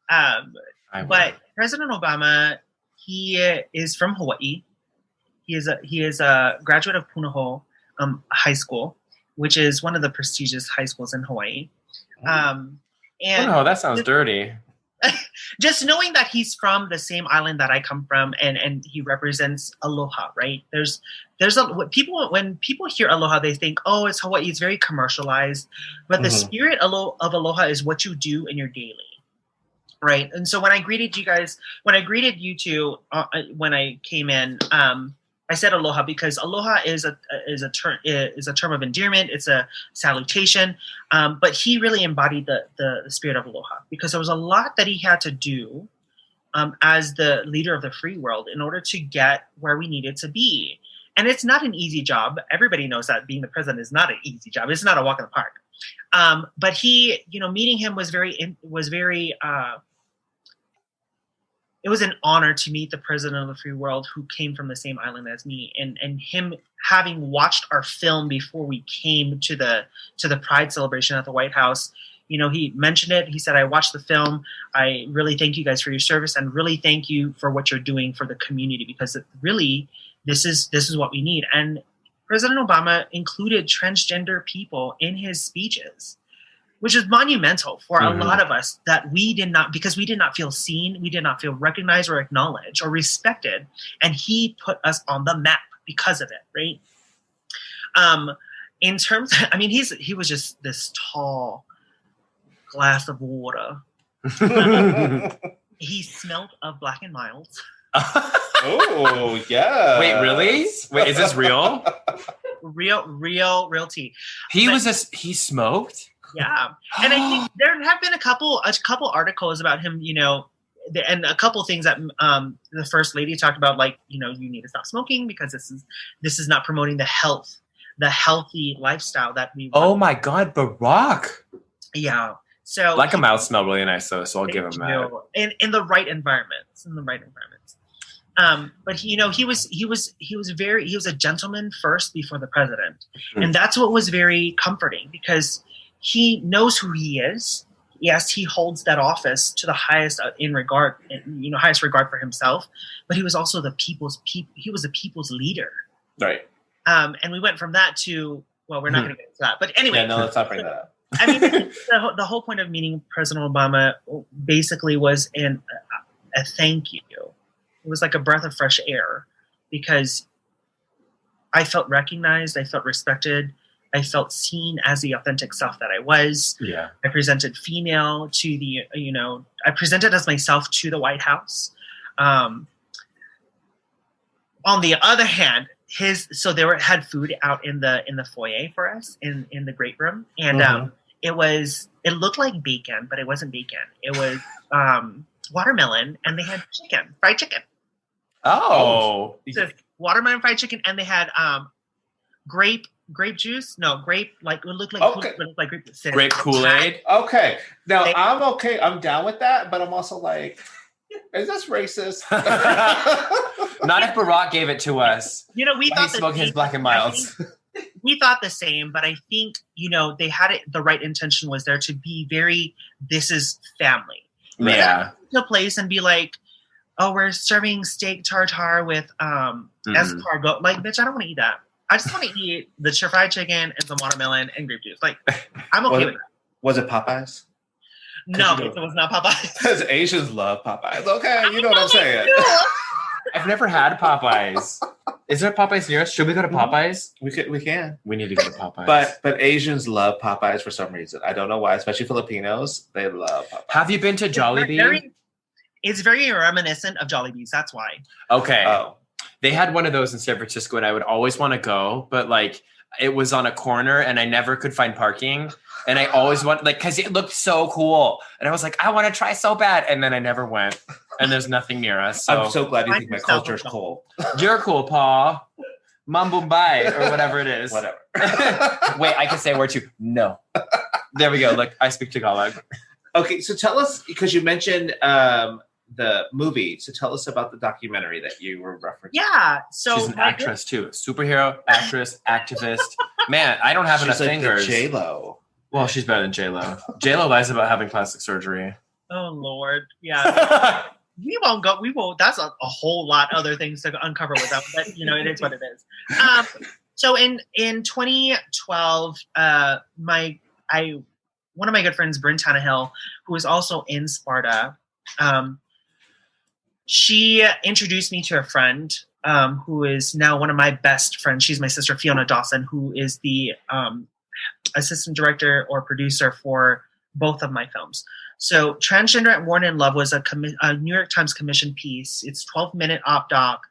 Speaker 4: But President Obama, he is from Hawaii. He is a graduate of Punahou High School, which is one of the prestigious high schools in Hawaii. And
Speaker 1: that sounds dirty.
Speaker 4: just knowing that he's from the same island that I come from, and he represents aloha, right? When people hear aloha, they think, oh, it's Hawaii. It's very commercialized, but the spirit of aloha is what you do in your daily, right? And so when I greeted you two, when I came in, I said aloha because aloha is a term of endearment. It's a salutation, but he really embodied the spirit of aloha because there was a lot that he had to do as the leader of the free world in order to get where we needed to be. And it's not an easy job. Everybody knows that being the president is not an easy job. It's not a walk in the park. But he, meeting him was very. It was an honor to meet the president of the free world who came from the same island as me, and him having watched our film before we came to the Pride celebration at the White House. He mentioned it. He said, I watched the film. I really thank you guys for your service and really thank you for what you're doing for the community because this is what we need. And President Obama included transgender people in his speeches, which is monumental for a lot of us that we did not feel seen, we did not feel recognized or acknowledged or respected. And he put us on the map because of it, right? In terms, he was just this tall glass of water. He smelled of Black and Milds.
Speaker 3: Oh, yeah.
Speaker 1: Wait, really? Wait, is this real?
Speaker 4: Real tea.
Speaker 1: He smoked?
Speaker 4: Yeah. And I think there have been a couple articles about him, and a couple things that the First Lady talked about, like, you need to stop smoking because this is not promoting the healthy lifestyle that we want.
Speaker 1: Oh my God, Barack.
Speaker 4: Yeah. So
Speaker 1: Black and Mild smell really nice though, so I'll give him that.
Speaker 4: In the right environments. But he was a gentleman first before the president. And that's what was very comforting because he knows who he is. Yes, he holds that office to the highest highest regard for himself, but he was also he was the people's leader.
Speaker 3: Right.
Speaker 4: And we went from that to, well, we're not going to get into that. But anyway.
Speaker 3: Yeah, no, let's not bring that up.
Speaker 4: The whole point of meeting President Obama basically was a thank you. It was like a breath of fresh air because I felt recognized, I felt respected, I felt seen as the authentic self that I was.
Speaker 1: Yeah.
Speaker 4: I presented female to I presented as myself to the White House. On the other hand, had food out in the foyer for us in the great room. And it looked like bacon, but it wasn't bacon. It was watermelon, and they had fried chicken.
Speaker 1: Oh.
Speaker 4: So watermelon fried chicken, and they had grape juice. No, grape, like it looked like
Speaker 3: okay.
Speaker 4: It looked like
Speaker 1: grape Kool-Aid.
Speaker 3: Okay. Now I'm okay. I'm down with that, but I'm also like, is this racist?
Speaker 1: Not if Barack gave it to us.
Speaker 4: We thought
Speaker 1: he's smoking his Black and Milds.
Speaker 4: We thought the same, but I think, they had it, the right intention was there to be this is family.
Speaker 1: Yeah.
Speaker 4: To place and be like, oh, we're serving steak tartare with escargot. Like, bitch, I don't want to eat that. I just want to eat the fried chicken and some watermelon and grape juice. Like, I'm okay with that.
Speaker 3: Was it Popeyes?
Speaker 4: No, it was not Popeyes.
Speaker 3: Because Asians love Popeyes. Okay, you know what I'm saying.
Speaker 1: I've never had Popeyes. Is there a Popeyes near us? Should we go to Popeyes?
Speaker 3: We can.
Speaker 1: We need to go to Popeyes.
Speaker 3: But Asians love Popeyes for some reason. I don't know why, especially Filipinos. They love Popeyes.
Speaker 1: Have you been to Jollibee?
Speaker 4: It's very reminiscent of Jollibee's. That's why.
Speaker 1: Okay.
Speaker 3: Oh.
Speaker 1: They had one of those in San Francisco, and I would always want to go, but like it was on a corner, and I never could find parking. And I always because it looked so cool, and I was like, I want to try so bad, and then I never went. And there's nothing near us. So.
Speaker 3: I'm so glad you think my culture is cool.
Speaker 1: You're cool, Paul. Mumbai or whatever it is.
Speaker 3: Whatever.
Speaker 1: Wait, I can say a word too. No. There we go. Look, I speak Tagalog.
Speaker 3: Okay, so tell us, because you mentioned the movie, so tell us about the documentary that you were referencing.
Speaker 4: Yeah, so
Speaker 1: she's an actress too, superhero, actress, activist. Man, I don't have enough fingers.
Speaker 3: J-Lo.
Speaker 1: Well, she's better than J-Lo. J-Lo lies about having plastic surgery.
Speaker 4: Oh Lord, yeah. We won't. That's a whole lot other things to uncover with that, but it is what it is. So in 2012, one of my good friends, Bryn Tannehill, who was also in Sparta, She introduced me to a friend who is now one of my best friends. She's my sister, Fiona Dawson, who is the assistant director or producer for both of my films. So Transgender at Worn in Love was a New York Times commissioned piece. It's 12-minute op doc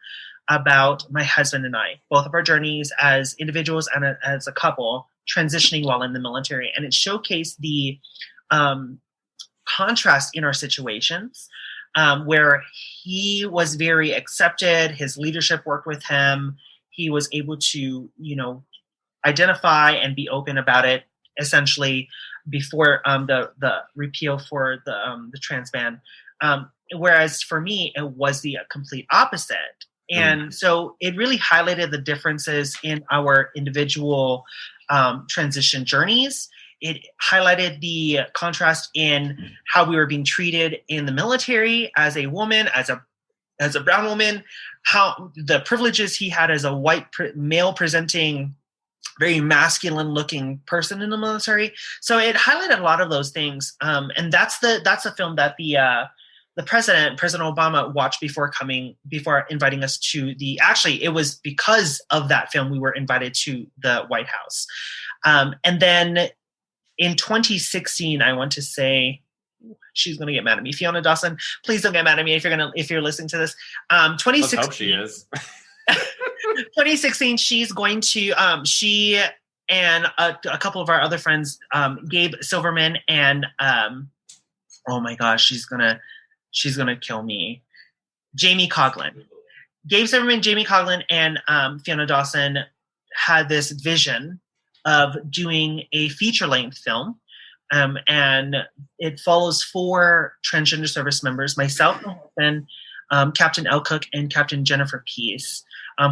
Speaker 4: about my husband and I, both of our journeys as individuals and as a couple transitioning while in the military. And it showcased the contrast in our situations, where he was very accepted. His leadership worked with him. He was able to, identify and be open about it, essentially, before the repeal for the trans ban. Whereas for me, it was the complete opposite. And so it really highlighted the differences in our individual transition journeys. It highlighted the contrast in how we were being treated in the military as a woman, as a brown woman, how the privileges he had as a white male presenting, very masculine looking person in the military. So it highlighted a lot of those things. And that's a film that the President Obama watched before inviting us to actually, it was because of that film we were invited to the White House. And then in 2016, I want to say, she's going to get mad at me. Fiona Dawson, please don't get mad at me if you're listening to this. 2016,
Speaker 1: let's hope she is.
Speaker 4: 2016, she's going to, she and a couple of our other friends, Gabe Silverman and, oh my gosh, she's gonna kill me. Jamie Coughlin. Gabe Silverman, Jamie Coughlin, and Fiona Dawson had this vision of doing a feature-length film. And it follows 4 transgender service members, myself and Captain L. Cook and Captain Jennifer Peace,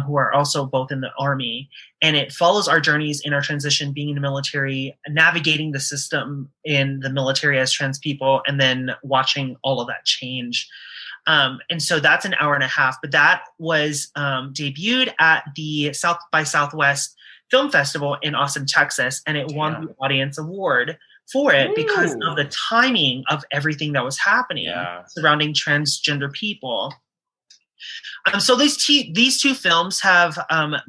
Speaker 4: who are also both in the Army. And it follows our journeys in our transition, being in the military, navigating the system in the military as trans people, and then watching all of that change. And so that's an hour and a half. But that was debuted at the South by Southwest Film Festival in Austin, Texas, and it won the Audience Award for it because of the timing of everything that was happening surrounding transgender people. So these 2 films have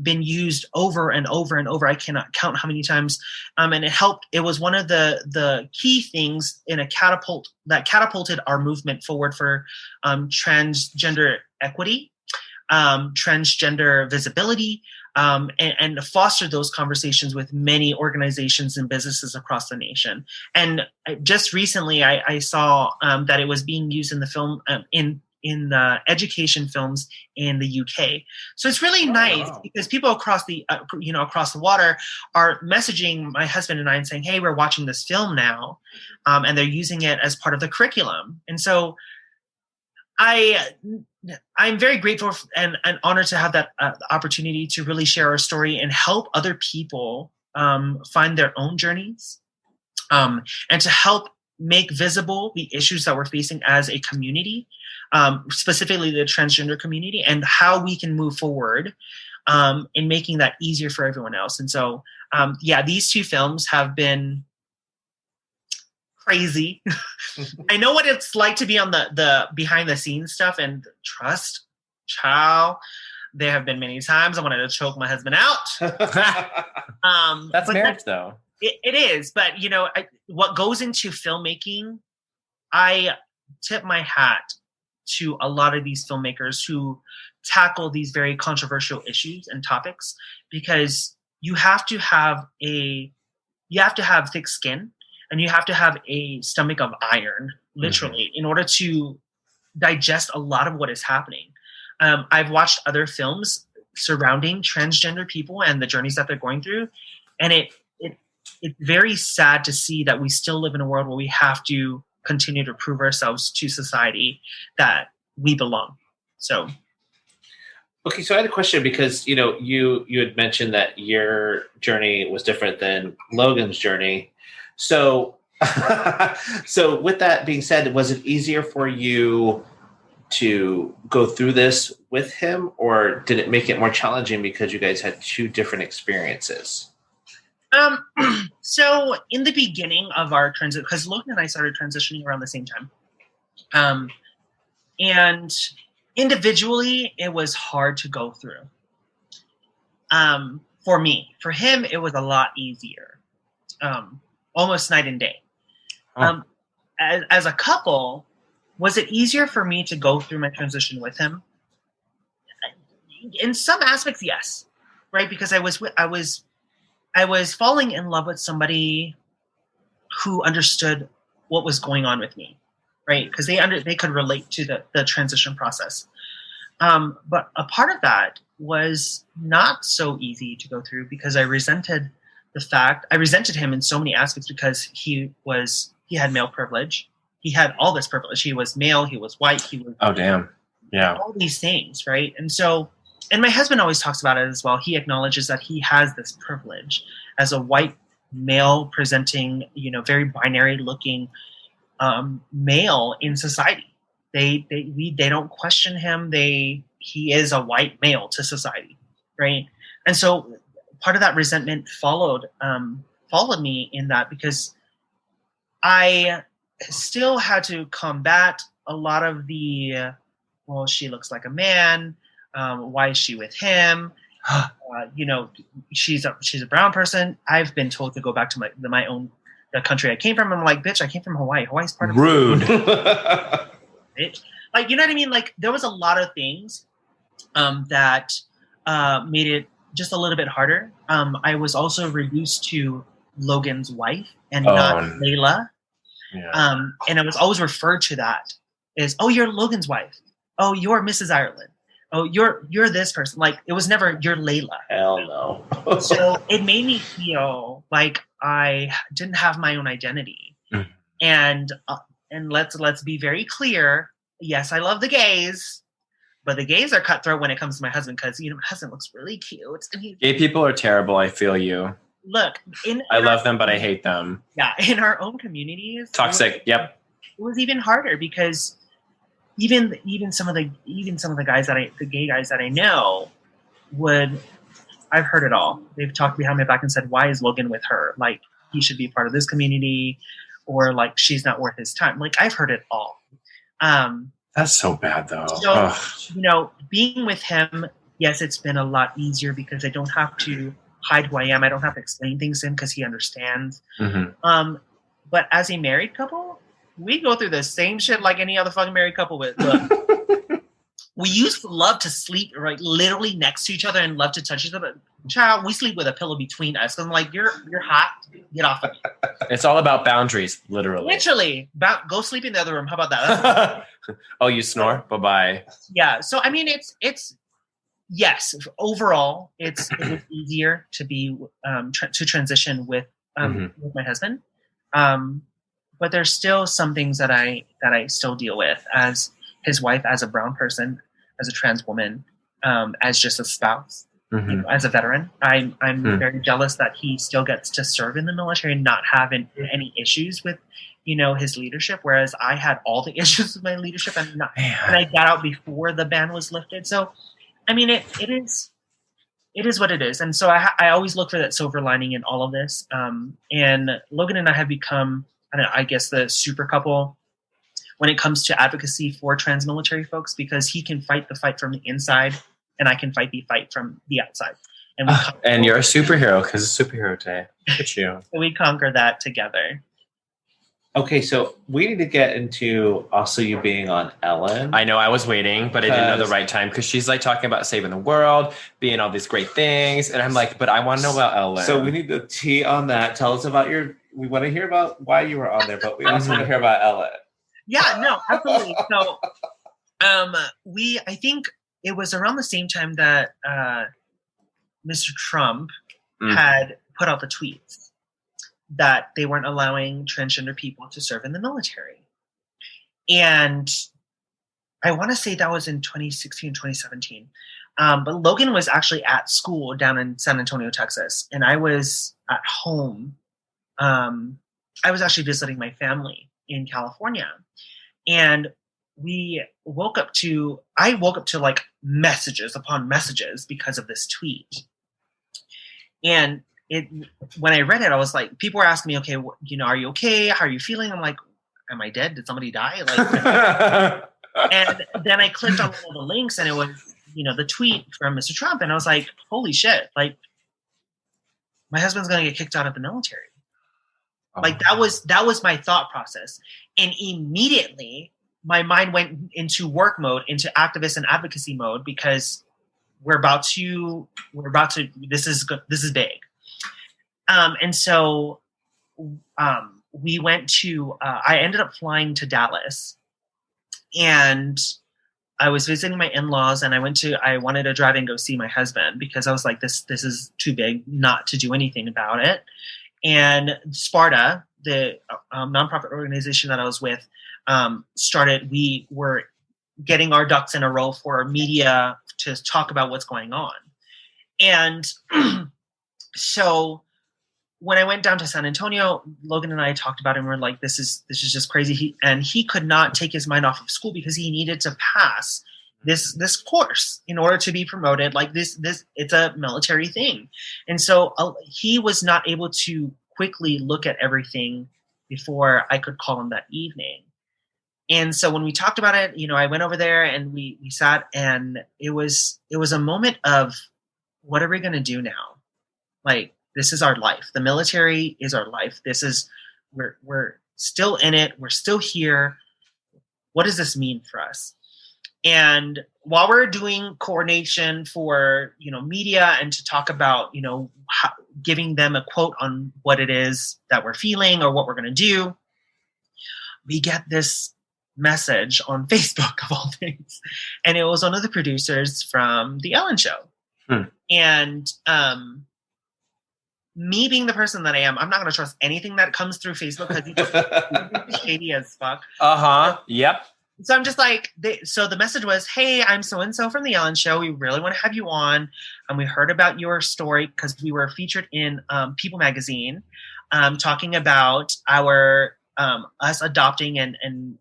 Speaker 4: been used over and over and over. I cannot count how many times. And it was one of the key things in that catapulted our movement forward for transgender equity, transgender visibility, and foster those conversations with many organizations and businesses across the nation. And just recently, I saw that it was being used in the film in the education films in the UK. So it's really nice because people across the across the water are messaging my husband and I and saying, "Hey, we're watching this film now," and they're using it as part of the curriculum. And so I'm very grateful and honored to have that opportunity to really share our story and help other people find their own journeys, and to help make visible the issues that we're facing as a community, specifically the transgender community, and how we can move forward in making that easier for everyone else. And so, these 2 films have been crazy. I know what it's like to be on the behind the scenes stuff, and trust, child, there have been many times I wanted to choke my husband out.
Speaker 1: That's marriage, though.
Speaker 4: It is, but what goes into filmmaking, I tip my hat to a lot of these filmmakers who tackle these very controversial issues and topics, because you have to have thick skin, and you have to have a stomach of iron, literally, in order to digest a lot of what is happening. I've watched other films surrounding transgender people and the journeys that they're going through, and it's very sad to see that we still live in a world where we have to continue to prove ourselves to society that we belong. So,
Speaker 3: okay, so I had a question because you had mentioned that your journey was different than Logan's journey. So, so with that being said, was it easier for you to go through this with him, or did it make it more challenging because you guys had 2 different experiences?
Speaker 4: So in the beginning of our transition, because Logan and I started transitioning around the same time, And individually, it was hard to go through. For me, for him, it was a lot easier, almost night and day. As a couple, was it easier for me to go through my transition with him? In some aspects, yes, right? Because I was falling in love with somebody who understood what was going on with me, right? Because they could relate to the transition process. But a part of that was not so easy to go through because I resented him in so many aspects because he had male privilege. He had all this privilege. He was male. He was white. He was all these things, right? And so, and my husband always talks about it as well. He acknowledges that he has this privilege as a white male presenting, very binary looking male in society. They don't question him. He is a white male to society, right? And so part of that resentment followed me in that because I still had to combat a lot of the, well, she looks like a man. Why is she with him? She's a brown person. I've been told to go back to the country I came from. I'm like, bitch, I came from Hawaii. Hawaii's part of
Speaker 1: rude.
Speaker 4: Bitch. Like, you know what I mean? Like, there was a lot of things that made it just a little bit harder. I was also reduced to Logan's wife and not Laila. Yeah. And I was always referred to that as, oh, you're Logan's wife. Oh, you're Mrs. Ireland. Oh, you're this person. Like, it was never you're Laila.
Speaker 3: Hell no.
Speaker 4: So it made me feel like I didn't have my own identity. Mm. And let's be very clear. Yes, I love the gays, but the gays are cutthroat when it comes to my husband because my husband looks really cute. And
Speaker 1: gay people are terrible. I feel you.
Speaker 4: Look,
Speaker 1: I love them, but I hate them.
Speaker 4: Yeah, in our own communities,
Speaker 1: toxic. Yep.
Speaker 4: It was even harder because even some of the guys the gay guys that I know I've heard it all. They've talked behind my back and said, "Why is Logan with her? Like, he should be part of this community, or like she's not worth his time." Like, I've heard it all.
Speaker 1: That's so bad, though.
Speaker 4: So, being with him, yes, it's been a lot easier because I don't have to hide who I am. I don't have to explain things to him because he understands. Mm-hmm. But as a married couple, we go through the same shit like any other fucking married couple would. Look, we used to love to sleep right literally next to each other and love to touch each other. Child, we sleep with a pillow between us. I'm like, you're hot. Get off of me.
Speaker 1: It's all about boundaries, literally.
Speaker 4: Literally. Go sleep in the other room. How about that?
Speaker 1: Oh, you snore? Bye-bye.
Speaker 4: Yeah. So, I mean, it's yes, overall, it was easier to be to transition with my husband. But there's still some things that I still deal with as his wife, as a brown person, as a trans woman, as just a spouse, as a veteran. I'm very jealous that he still gets to serve in the military and not have any issues with, his leadership, whereas I had all the issues with my leadership and I got out before the ban was lifted. So, I mean, it is what it is. And so I always look for that silver lining in all of this. And Logan and I have become, I guess, the super couple when it comes to advocacy for trans military folks, because he can fight the fight from the inside and I can fight the fight from the outside. And
Speaker 1: you're a superhero because it's Superhero Day. Look at you.
Speaker 4: We conquer that together.
Speaker 3: Okay, so we need to get into also you being on Ellen.
Speaker 1: I know, I was waiting, but I didn't know the right time because she's like talking about saving the world, being all these great things. And I'm like, but I want to know about Ellen.
Speaker 3: So we need the tea on that. Tell us about we want to hear about why you were on there, but we also want to hear about Ellen.
Speaker 4: Yeah, no, absolutely. So I think it was around the same time that Mr. Trump had put out the tweets that they weren't allowing transgender people to serve in the military. And I want to say that was in 2016, 2017. But Logan was actually at school down in San Antonio, Texas. And I was at home. I was actually visiting my family in California. And I woke up to like messages upon messages because of this tweet. And when I read it, I was like, people were asking me, okay, are you okay? How are you feeling? I'm like, am I dead? Did somebody die? Like, and then I clicked on one of the links, and it was, the tweet from Mr. Trump, and I was like, holy shit! Like, my husband's gonna get kicked out of the military. Oh. Like that was my thought process, and immediately my mind went into work mode, into activist and advocacy mode, because we're about to. This is big, and so we went to. I ended up flying to Dallas, and I was visiting my in-laws, and I wanted to drive and go see my husband, because I was like, this is too big not to do anything about it. And Sparta, the nonprofit organization that I was with, we were getting our ducks in a row for media to talk about what's going on. And so when I went down to San Antonio, Logan and I talked about it, and we're like, this is just crazy. He could not take his mind off of school, because he needed to pass this course in order to be promoted. Like this it's a military thing. And so he was not able to quickly look at everything before I could call him that evening. And so when we talked about it, I went over there and we sat, and it was a moment of, what are we going to do now? Like, this is our life. The military is our life. We're still in it. We're still here. What does this mean for us? And while we're doing coordination for, media, and to talk about, giving them a quote on what it is that we're feeling or what we're going to do, we get this message on Facebook, of all things. And it was one of the producers from The Ellen Show. And me being the person that I am, I'm not going to trust anything that comes through Facebook, because he's shady as fuck.
Speaker 1: Yep.
Speaker 4: So I'm just like, so the message was, hey, I'm so-and-so from The Ellen Show. We really want to have you on. And we heard about your story, because we were featured in People magazine, talking about us adopting and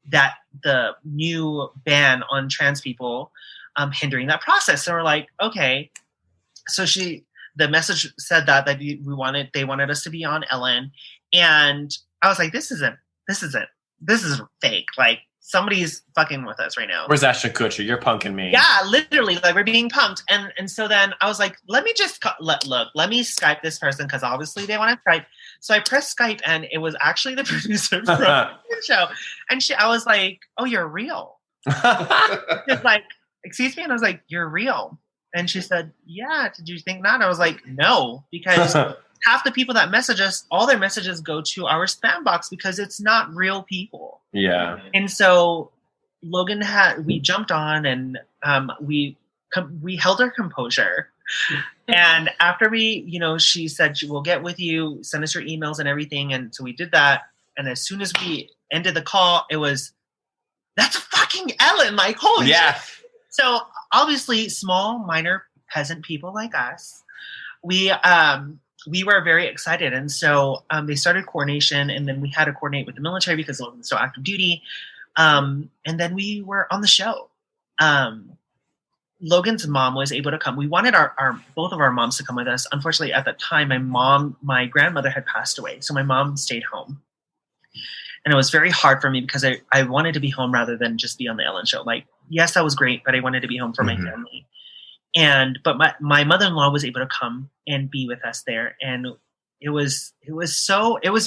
Speaker 4: that the new ban on trans people hindering that process. So we're like, okay. So the message said that they wanted us to be on Ellen. And I was like, this is fake. Like, somebody's fucking with us right now.
Speaker 1: Where's Ashton Kutcher? You're punking me.
Speaker 4: Yeah, literally, like, we're being pumped. And so then I was like, let me just let me Skype this person, because obviously they want to Skype. So I pressed Skype, and it was actually the producer from the show. And I was like, oh, you're real. She's like, excuse me? And I was like, you're real. And she said, yeah, did you think not? I was like, no, because half the people that message us, all their messages go to our spam box, because it's not real people.
Speaker 1: Yeah.
Speaker 4: And so Logan we jumped on, and we held our composure. And after she said, we'll get with you, send us your emails and everything. And so we did that. And as soon as we ended the call, it was, that's fucking Ellen. Like, holy shit. So obviously, small, minor peasant people like us, we were very excited. And so they started coordination, and then we had to coordinate with the military, because Logan was still active duty. And then we were on the show. Logan's mom was able to come. We wanted both of our moms to come with us. Unfortunately, at that time, my grandmother had passed away. So my mom stayed home. And it was very hard for me, because I wanted to be home rather than just be on the Ellen Show. Like, yes, that was great, but I wanted to be home for my family. But my mother-in-law was able to come and be with us there. And it was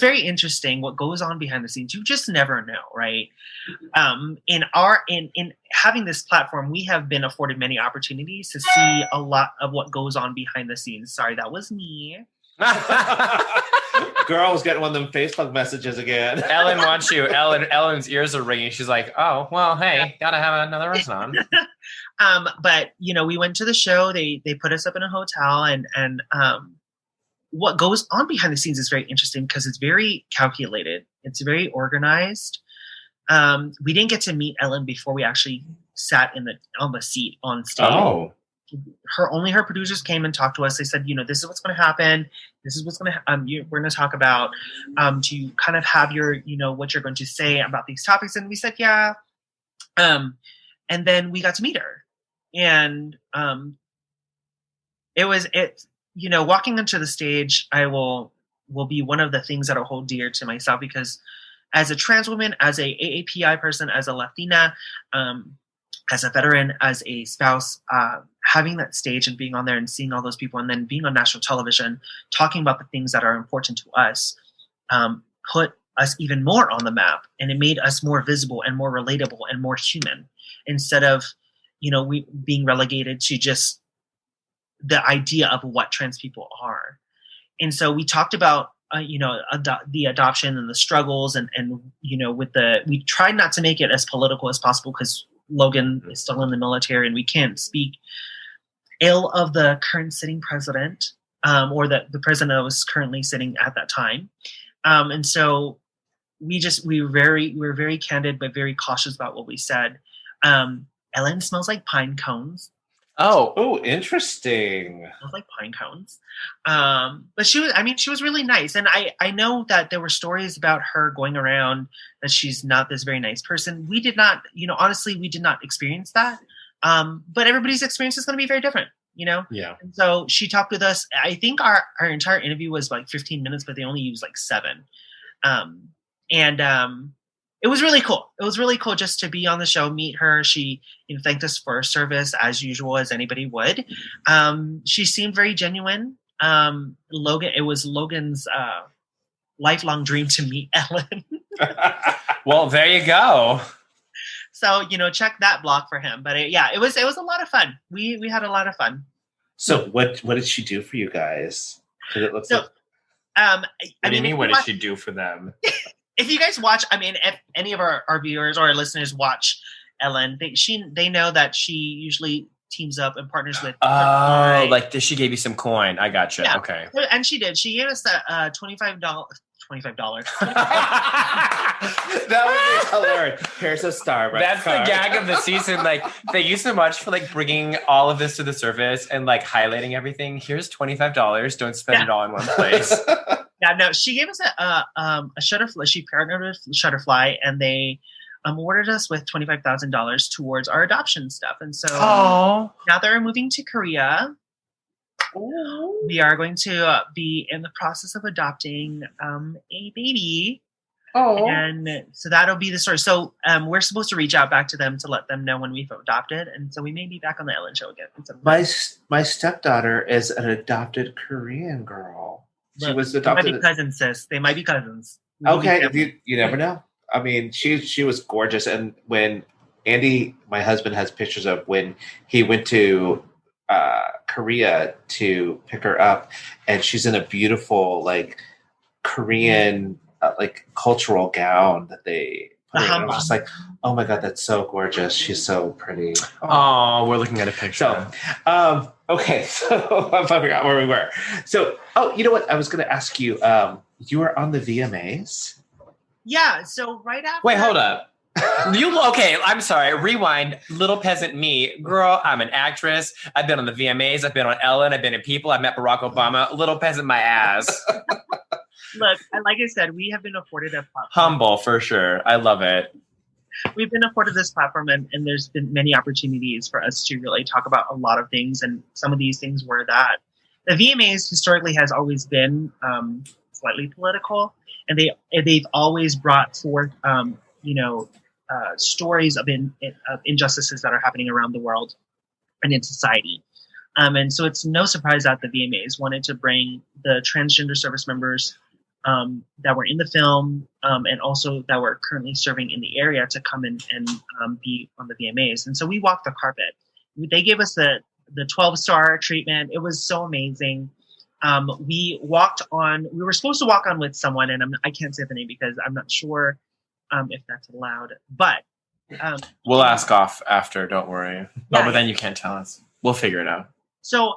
Speaker 4: very interesting what goes on behind the scenes. You just never know, right? In having this platform, we have been afforded many opportunities to see a lot of what goes on behind the scenes. Sorry, that was me.
Speaker 3: Girl was getting one of them Facebook messages again.
Speaker 1: Ellen wants you. Ellen's ears are ringing. She's like, oh, well, hey, gotta have another person on.
Speaker 4: But we went to the show. They put us up in a hotel, and what goes on behind the scenes is very interesting, because it's very calculated. It's very organized. We didn't get to meet Ellen before we actually sat on the seat on stage.
Speaker 1: Oh.
Speaker 4: Only her producers came and talked to us. They said, this is what's going to happen. This is what's going to we're going to talk about, to kind of have your, what you're going to say about these topics. And we said, yeah. And then we got to meet her, and walking onto the stage, I will be one of the things that I'll hold dear to myself, because as a trans woman, as a AAPI person, as a Latina, as a veteran, as a spouse, having that stage and being on there and seeing all those people, and then being on national television, talking about the things that are important to us, put us even more on the map, and it made us more visible and more relatable and more human, instead of, we being relegated to just the idea of what trans people are. And so we talked about the adoption and the struggles, and we tried not to make it as political as possible, because Logan is still in the military and we can't speak ill of the current sitting president, or the president that was currently sitting at that time. And so we were very candid, but very cautious about what we said. Ellen smells like pine cones.
Speaker 3: Oh, interesting.
Speaker 4: Smells like pine cones. But she was really nice. And I know that there were stories about her going around that she's not this very nice person. We did not, honestly, we did not experience that. But everybody's experience is going to be very different, Yeah. And so she talked with us. I think our entire interview was like 15 minutes, but they only used like 7. It was really cool. It was really cool just to be on the show, meet her. She thanked us for her service as usual, as anybody would. She seemed very genuine. It was Logan's lifelong dream to meet Ellen.
Speaker 1: Well, there you go.
Speaker 4: So, check that blog for him. But it was a lot of fun. We had a lot of fun.
Speaker 3: So what did she do for you guys? Because it looks like...
Speaker 1: What do you mean, what did she do for them?
Speaker 4: If you guys watch, if any of our viewers or our listeners watch Ellen, they know that she usually teams up and partners with.
Speaker 1: Oh, like she gave you some coin. I gotcha.
Speaker 4: Yeah.
Speaker 1: Okay.
Speaker 4: And she did. She gave us that $25.
Speaker 3: That would be hilarious. Here's a Starbucks.
Speaker 1: That's the gag of the season. Like, thank you so much for bringing all of this to the surface and highlighting everything. Here's $25. Don't spend it all in one place.
Speaker 4: Yeah, no, she gave us a Shutterfly. She partnered with Shutterfly, and they awarded us with $25,000 towards our adoption stuff. And so now they're moving to Korea. Ooh. We are going to be in the process of adopting a baby. Oh, and so that'll be the story. So we're supposed to reach out back to them to let them know when we've adopted, and so we may be back on the Ellen show again.
Speaker 3: My stepdaughter is an adopted Korean girl. She was adopted.
Speaker 4: They might be cousins, sis. They might be cousins.
Speaker 3: Okay, you never know. I mean, she was gorgeous, and when Andy, my husband, has pictures of when he went to Korea to pick her up, and she's in a beautiful Korean cultural gown that they put her in. I was just like, oh my god, that's so gorgeous. She's so pretty.
Speaker 1: Oh, we're looking at a picture.
Speaker 3: So, okay, so I forgot where we were. So, you know what? I was going to ask you. You were on the VMAs.
Speaker 4: Yeah. So right after.
Speaker 1: Wait, hold up. Okay, I'm sorry. Rewind. Little peasant me. Girl, I'm an actress. I've been on the VMAs. I've been on Ellen. I've been in People. I've met Barack Obama. Little peasant my ass.
Speaker 4: Look, like I said, we have been afforded a platform.
Speaker 1: Humble, for sure. I love it.
Speaker 4: We've been afforded this platform, and there's been many opportunities for us to really talk about a lot of things, and some of these things were that. The VMAs historically has always been slightly political, and they've always brought forth stories of injustices that are happening around the world and in society. And so it's no surprise that the VMAs wanted to bring the transgender service members that were in the film and also that were currently serving in the area to come in and be on the VMAs. And so we walked the carpet. They gave us the 12-star treatment. It was so amazing. We were supposed to walk on with someone, and I can't say the name because I'm not sure if that's allowed, but
Speaker 1: we'll ask off after. Don't worry.
Speaker 4: Yeah.
Speaker 1: Oh, but then you can't tell us. We'll figure it out.
Speaker 4: So,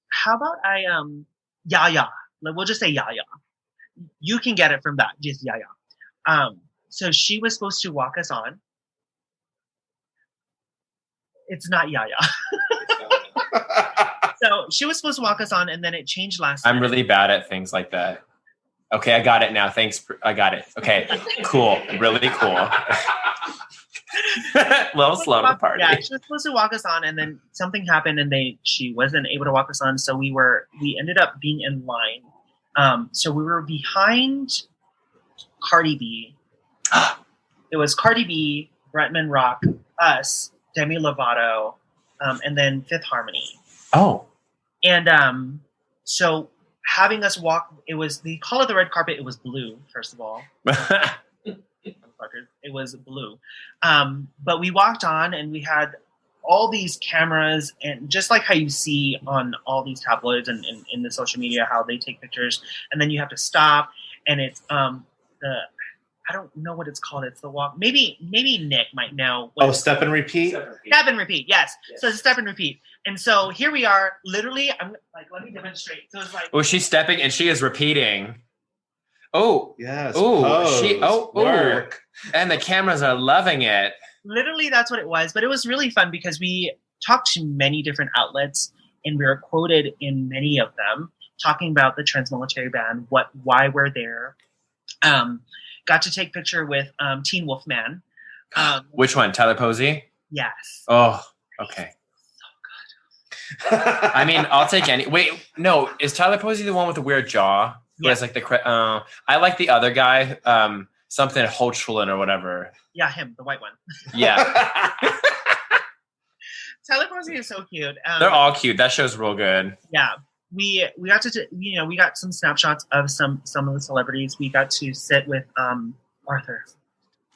Speaker 4: how about Yaya? We'll just say Yaya. You can get it from that, just Yaya. So she was supposed to walk us on. It's not Yaya. So she was supposed to walk us on, and then it changed last
Speaker 1: I'm
Speaker 4: minute.
Speaker 1: really bad at things like that. Okay, I got it now. Thanks. I got it. Okay, cool. Really cool. Little slow to the party.
Speaker 4: Yeah, she was supposed to walk us on, and then something happened, and she wasn't able to walk us on. So we ended up being in line. So we were behind Cardi B It was Cardi B, Bretman Rock, us, Demi Lovato, and then Fifth Harmony.
Speaker 1: Oh.
Speaker 4: And so having us walk, they call it the red carpet. It was blue, first of all. It was blue. But we walked on and we had all these cameras, and just like how you see on all these tabloids and in the social media, how they take pictures and then you have to stop, and it's I don't know what it's called. It's the walk. Maybe Nick might know.
Speaker 3: Step and repeat?
Speaker 4: Step and repeat, yes. So it's step and repeat. And so here we are, literally, I'm like, let me demonstrate. So it's like,
Speaker 1: oh, she's stepping and she is repeating. Oh,
Speaker 3: yes.
Speaker 1: Work. And the cameras are loving it.
Speaker 4: Literally, that's what it was. But it was really fun because we talked to many different outlets and we were quoted in many of them talking about the trans-military ban, why we're there. Got to take picture with Teen Wolfman.
Speaker 1: Which one? Tyler Posey?
Speaker 4: Yes.
Speaker 1: Oh, okay.
Speaker 4: So good.
Speaker 1: I mean, I'll take any. Wait, no. Is Tyler Posey the one with the weird jaw? Who has like the. I like the other guy. Something Hochulin or whatever.
Speaker 4: Yeah, him, the white one.
Speaker 1: Yeah.
Speaker 4: Tyler Posey is so cute.
Speaker 1: They're all cute. That show's real good.
Speaker 4: Yeah. We got to we got some snapshots of some of the celebrities. We got to sit with Arthur.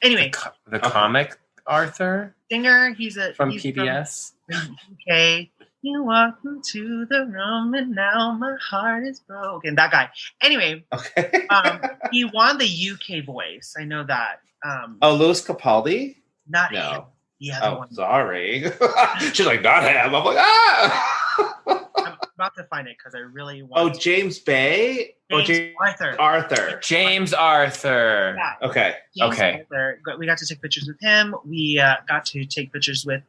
Speaker 4: Anyway,
Speaker 1: the comic Arthur
Speaker 4: singer. He's
Speaker 1: from PBS.
Speaker 4: From UK. You walk into the room and now my heart is broken. That guy. Anyway,
Speaker 3: okay.
Speaker 4: He won the UK voice. I know that.
Speaker 3: Louis Capaldi?
Speaker 4: Not
Speaker 3: no.
Speaker 4: him. The other one.
Speaker 3: Sorry. She's like, not him. I'm like,
Speaker 4: I'm about to find it because I really want.
Speaker 3: James Bay? Arthur.
Speaker 1: James Arthur.
Speaker 4: Yeah.
Speaker 3: Okay.
Speaker 4: James Arthur. We got to take pictures with him. We got to take pictures with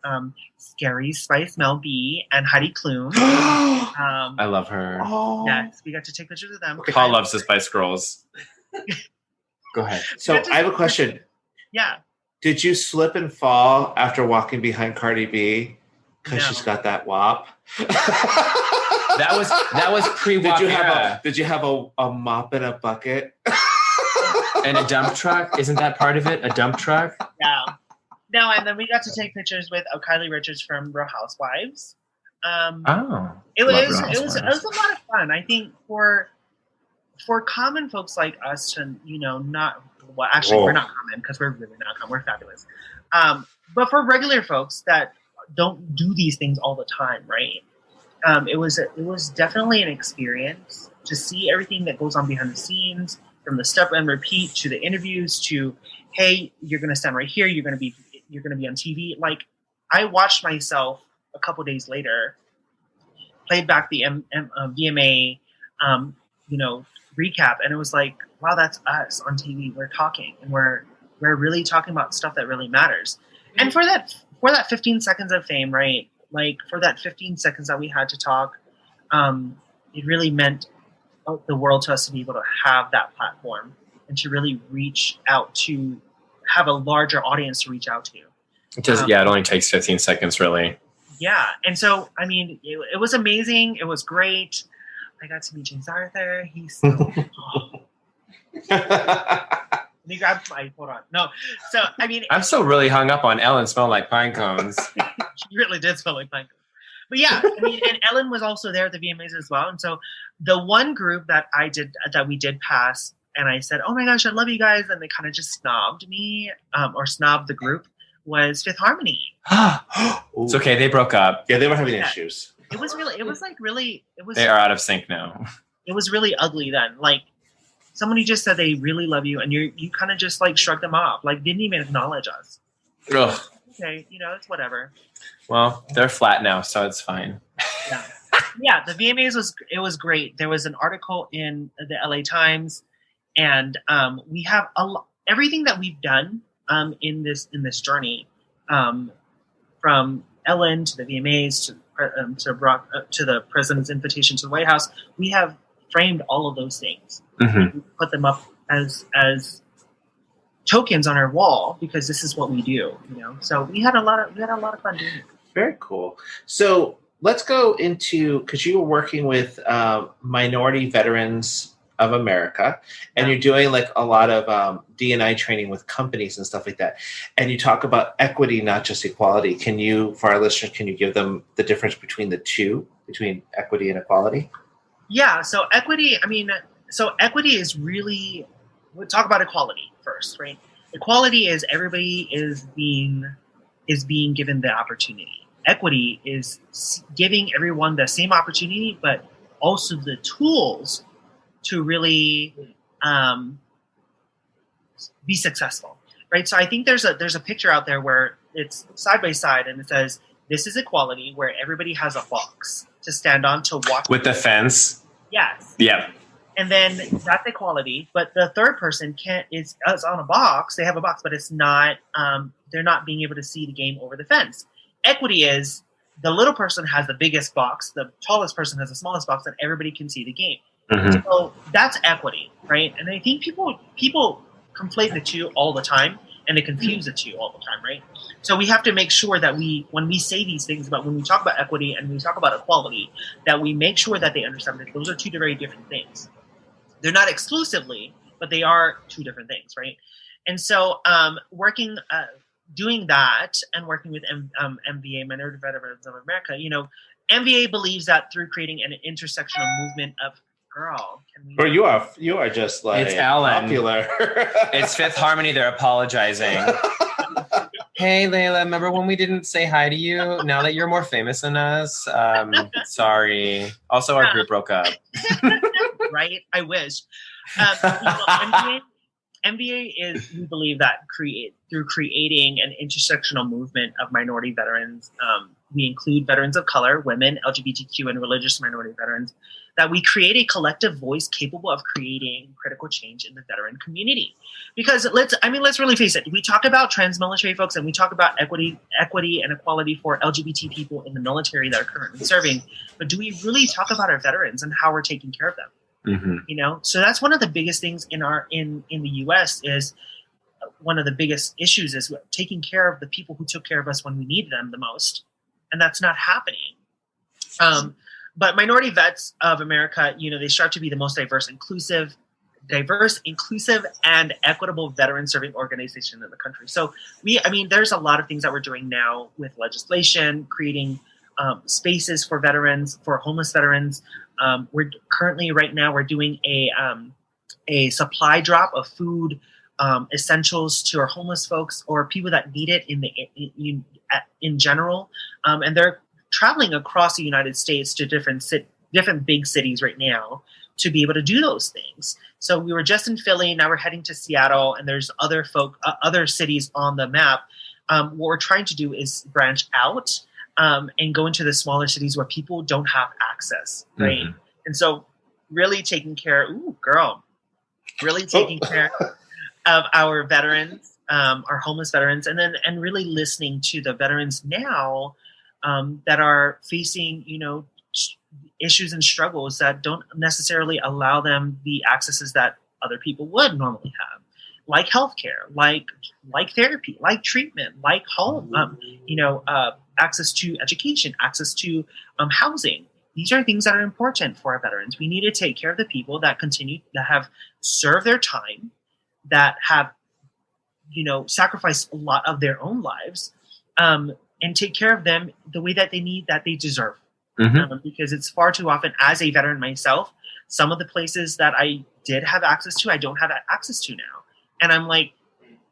Speaker 4: Scary Spice Mel B and Heidi Klum.
Speaker 1: I love her.
Speaker 3: Oh.
Speaker 4: Yes, we got to take pictures with them.
Speaker 1: Paul loves the Spice Girls. Go ahead.
Speaker 3: So I have a question.
Speaker 4: Yeah.
Speaker 3: Did you slip and fall after walking behind Cardi B? Because she's got that wop.
Speaker 1: That was pre-wop.
Speaker 3: Did you have a mop and a bucket?
Speaker 1: And a dump truck? Isn't that part of it? A dump truck?
Speaker 4: Yeah. No, and then we got to take pictures with Kylie Richards from Real Housewives. It was a lot of fun. I think for common folks like us to not. Well, actually, we're not common because we're really not common. We're fabulous. But for regular folks that don't do these things all the time, right? It was definitely an experience to see everything that goes on behind the scenes, from the step and repeat to the interviews to, hey, you're going to stand right here. You're going to be on TV. Like, I watched myself a couple days later, played back the VMA, recap, and it was like, wow, that's us on TV. We're talking, and we're really talking about stuff that really matters. And for that 15 seconds of fame, right? Like, for that 15 seconds that we had to talk, it really meant the world to us to be able to have that platform and to really reach out to have a larger audience to reach out to.
Speaker 1: It only takes 15 seconds, really.
Speaker 4: Yeah. And so, I mean, it was amazing. It was great. I got to meet James Arthur. He's so... Let me grab my... Hold on. No. So, I mean...
Speaker 1: I'm still really hung up on Ellen smell like pine cones.
Speaker 4: She really did smell like pine cones. But yeah, I mean, and Ellen was also there at the VMAs as well. And so the one group that we did pass, and I said, oh my gosh, I love you guys. And they kind of just snobbed me, or snobbed the group, was Fifth Harmony.
Speaker 1: It's okay. They broke up.
Speaker 3: Yeah, they were having issues.
Speaker 4: It was
Speaker 1: they are out of sync now.
Speaker 4: It was really ugly then. Like, somebody just said they really love you, and you kind of just like shrugged them off. Like, didn't even acknowledge us.
Speaker 1: Ugh.
Speaker 4: Okay, it's whatever.
Speaker 1: Well, they're flat now, so it's fine.
Speaker 4: Yeah, the VMAs was great. There was an article in the LA Times, and we have everything that we've done in this journey, from Ellen to the VMAs to the president's invitation to the White House. We have framed all of those things.
Speaker 1: Mm-hmm.
Speaker 4: We put them up as tokens on our wall because this is what we do. So we had a lot of fun doing it.
Speaker 3: Very cool. So let's go into, because you were working with minority veterans of America, and you're doing like a lot of D&I training with companies and stuff like that. And you talk about equity, not just equality. Can you, for our listeners, can you give them the difference between the two, between equity and equality?
Speaker 4: Yeah. So equity, equity is really, we'll talk about equality first, right? Equality is everybody is being given the opportunity. Equity is giving everyone the same opportunity, but also the tools to really be successful, right? So I think there's a picture out there where it's side by side, and it says this is equality, where everybody has a box to stand on to watch
Speaker 1: with the fence.
Speaker 4: Yes.
Speaker 1: Yeah.
Speaker 4: And then that's equality, but the third person is on a box. They have a box, but it's not. They're not being able to see the game over the fence. Equity is the little person has the biggest box, the tallest person has the smallest box, and everybody can see the game.
Speaker 1: Mm-hmm.
Speaker 4: So that's equity, right? And I think people conflate the two all the time, and they confuse the two all the time, right? So we have to make sure that when we say these things about when we talk about equity and we talk about equality, that we make sure that they understand that those are two very different things. They're not exclusively, but they are two different things, right? And so doing that and working with MVA, Minority Veterans of America, MVA believes that through creating an intersectional movement of
Speaker 3: Or you are just like
Speaker 1: it's Ellen.
Speaker 3: Popular.
Speaker 1: It's Fifth Harmony. They're apologizing. Hey, Laila, remember when we didn't say hi to you? Now that you're more famous than us, sorry. Also, our group broke up.
Speaker 4: Right? I wish. MVA is, we believe that through creating an intersectional movement of minority veterans, we include veterans of color, women, LGBTQ, and religious minority veterans, that we create a collective voice capable of creating critical change in the veteran community. Because let's really face it. We talk about trans military folks and we talk about equity and equality for LGBT people in the military that are currently serving. But do we really talk about our veterans and how we're taking care of them? Mm-hmm. So that's one of the biggest things in the U.S. is one of the biggest issues is taking care of the people who took care of us when we needed them the most, and that's not happening. But Minority Vets of America, they strive to be the most diverse, inclusive, and equitable veteran serving organization in the country. So there's a lot of things that we're doing now with legislation, creating spaces for veterans, for homeless veterans. We're currently right now we're doing a supply drop of food essentials to our homeless folks or people that need it in general, and they're traveling across the United States to different big cities right now to be able to do those things. So we were just in Philly, now we're heading to Seattle, and there's other cities on the map. What we're trying to do is branch out and go into the smaller cities where people don't have access, right? Mm-hmm. And so really taking care of our veterans, our homeless veterans, and really listening to the veterans now that are facing, issues and struggles that don't necessarily allow them the accesses that other people would normally have, like healthcare, like therapy, like treatment, like home, access to education, access to housing. These are things that are important for our veterans. We need to take care of the people that have served their time, that have, sacrificed a lot of their own lives, and take care of them the way that they deserve. Mm-hmm. Because it's far too often, as a veteran myself, some of the places that I did have access to, I don't have access to now. And I'm like,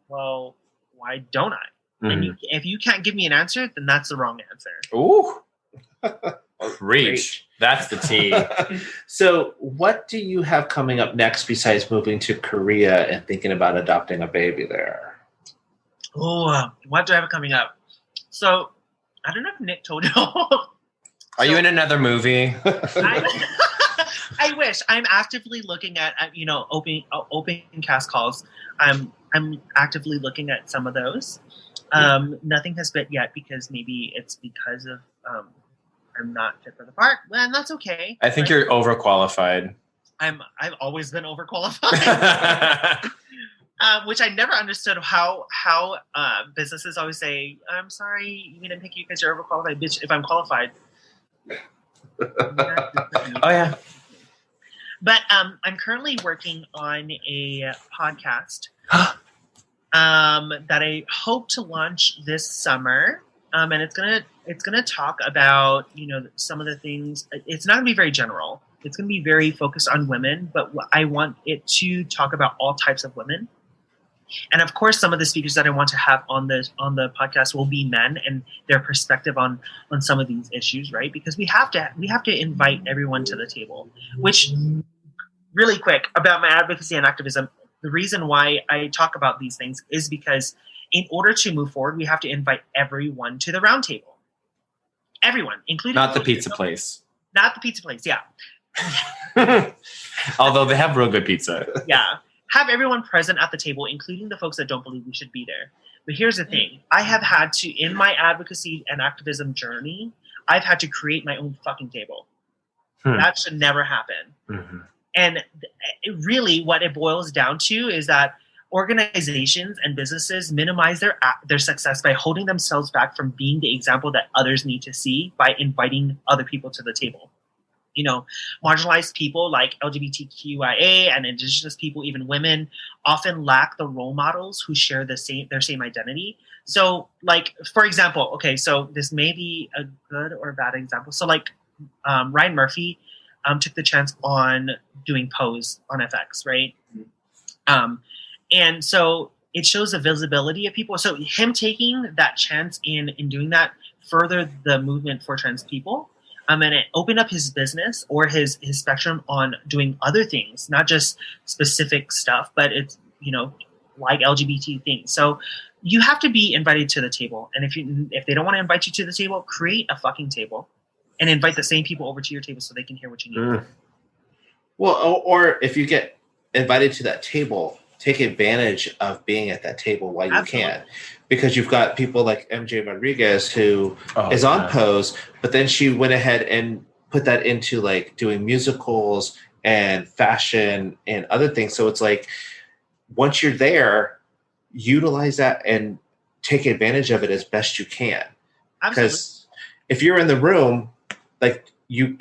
Speaker 4: well, why don't I? Mm-hmm. And if you can't give me an answer, then that's the wrong answer.
Speaker 1: Ooh. Reach. That's the tea.
Speaker 3: So what do you have coming up next besides moving to Korea and thinking about adopting a baby there?
Speaker 4: Oh, what do I have coming up? So I don't know if Nick told you.
Speaker 1: Are you in another movie?
Speaker 4: I wish. I'm actively looking at open cast calls. I'm actively looking at some of those. Nothing has bit yet because maybe it's because of I'm not fit for the part. Well, and that's okay.
Speaker 1: I think you're overqualified.
Speaker 4: I've always been overqualified. Which I never understood how businesses always say, "I'm sorry, we didn't pick you because you're overqualified." Bitch, if I'm qualified.
Speaker 1: Oh yeah.
Speaker 4: But I'm currently working on a podcast that I hope to launch this summer. And it's gonna talk about, you know, some of the things. It's not gonna be very general. It's gonna be very focused on women, but I want it to talk about all types of women. And of course, some of the speakers that I want to have on the podcast will be men and their perspective on some of these issues, right? Because we have to invite everyone to the table. Which, really quick about my advocacy and activism, the reason why I talk about these things is because in order to move forward, we have to invite everyone to the round table. Everyone, including
Speaker 1: Not the pizza place.
Speaker 4: Not the pizza place, yeah.
Speaker 1: Although they have real good pizza.
Speaker 4: Yeah. Have everyone present at the table, including the folks that don't believe we should be there. But here's the thing. I have had to, in my advocacy and activism journey, I've had to create my own fucking table. That should never happen.
Speaker 1: Mm-hmm.
Speaker 4: And really what it boils down to is that organizations and businesses minimize their success by holding themselves back from being the example that others need to see by inviting other people to the table. You know, marginalized people like LGBTQIA and indigenous people, even women, often lack the role models who share their same identity. So, like, for example, okay, so this may be a good or bad example. So, like, Ryan Murphy took the chance on doing Pose on FX, right? And so it shows the visibility of people. So him taking that chance in doing that furthered the movement for trans people. And it opened up his business or his spectrum on doing other things, not just specific stuff, but it's, you know, like LGBT things. So you have to be invited to the table. And if they don't want to invite you to the table, create a fucking table and invite the same people over to your table so they can hear what you need.
Speaker 3: Well, or if you get invited to that table, take advantage of being at that table while you can. Because you've got people like MJ Rodriguez who is on Pose, but then she went ahead and put that into like doing musicals and fashion and other things. So it's like, once you're there, utilize that and take advantage of it as best you can. Because if you're in the room, like you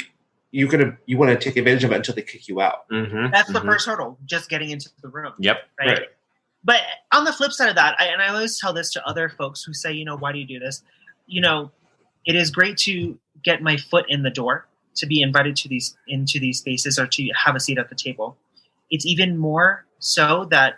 Speaker 3: want to take advantage of it until they kick you out.
Speaker 1: Mm-hmm.
Speaker 4: That's the first hurdle, just getting into the room.
Speaker 1: Yep.
Speaker 4: Right. But on the flip side of that, I always tell this to other folks who say, you know, why do you do this? You know, it is great to get my foot in the door, to be invited into these spaces or to have a seat at the table. It's even more so that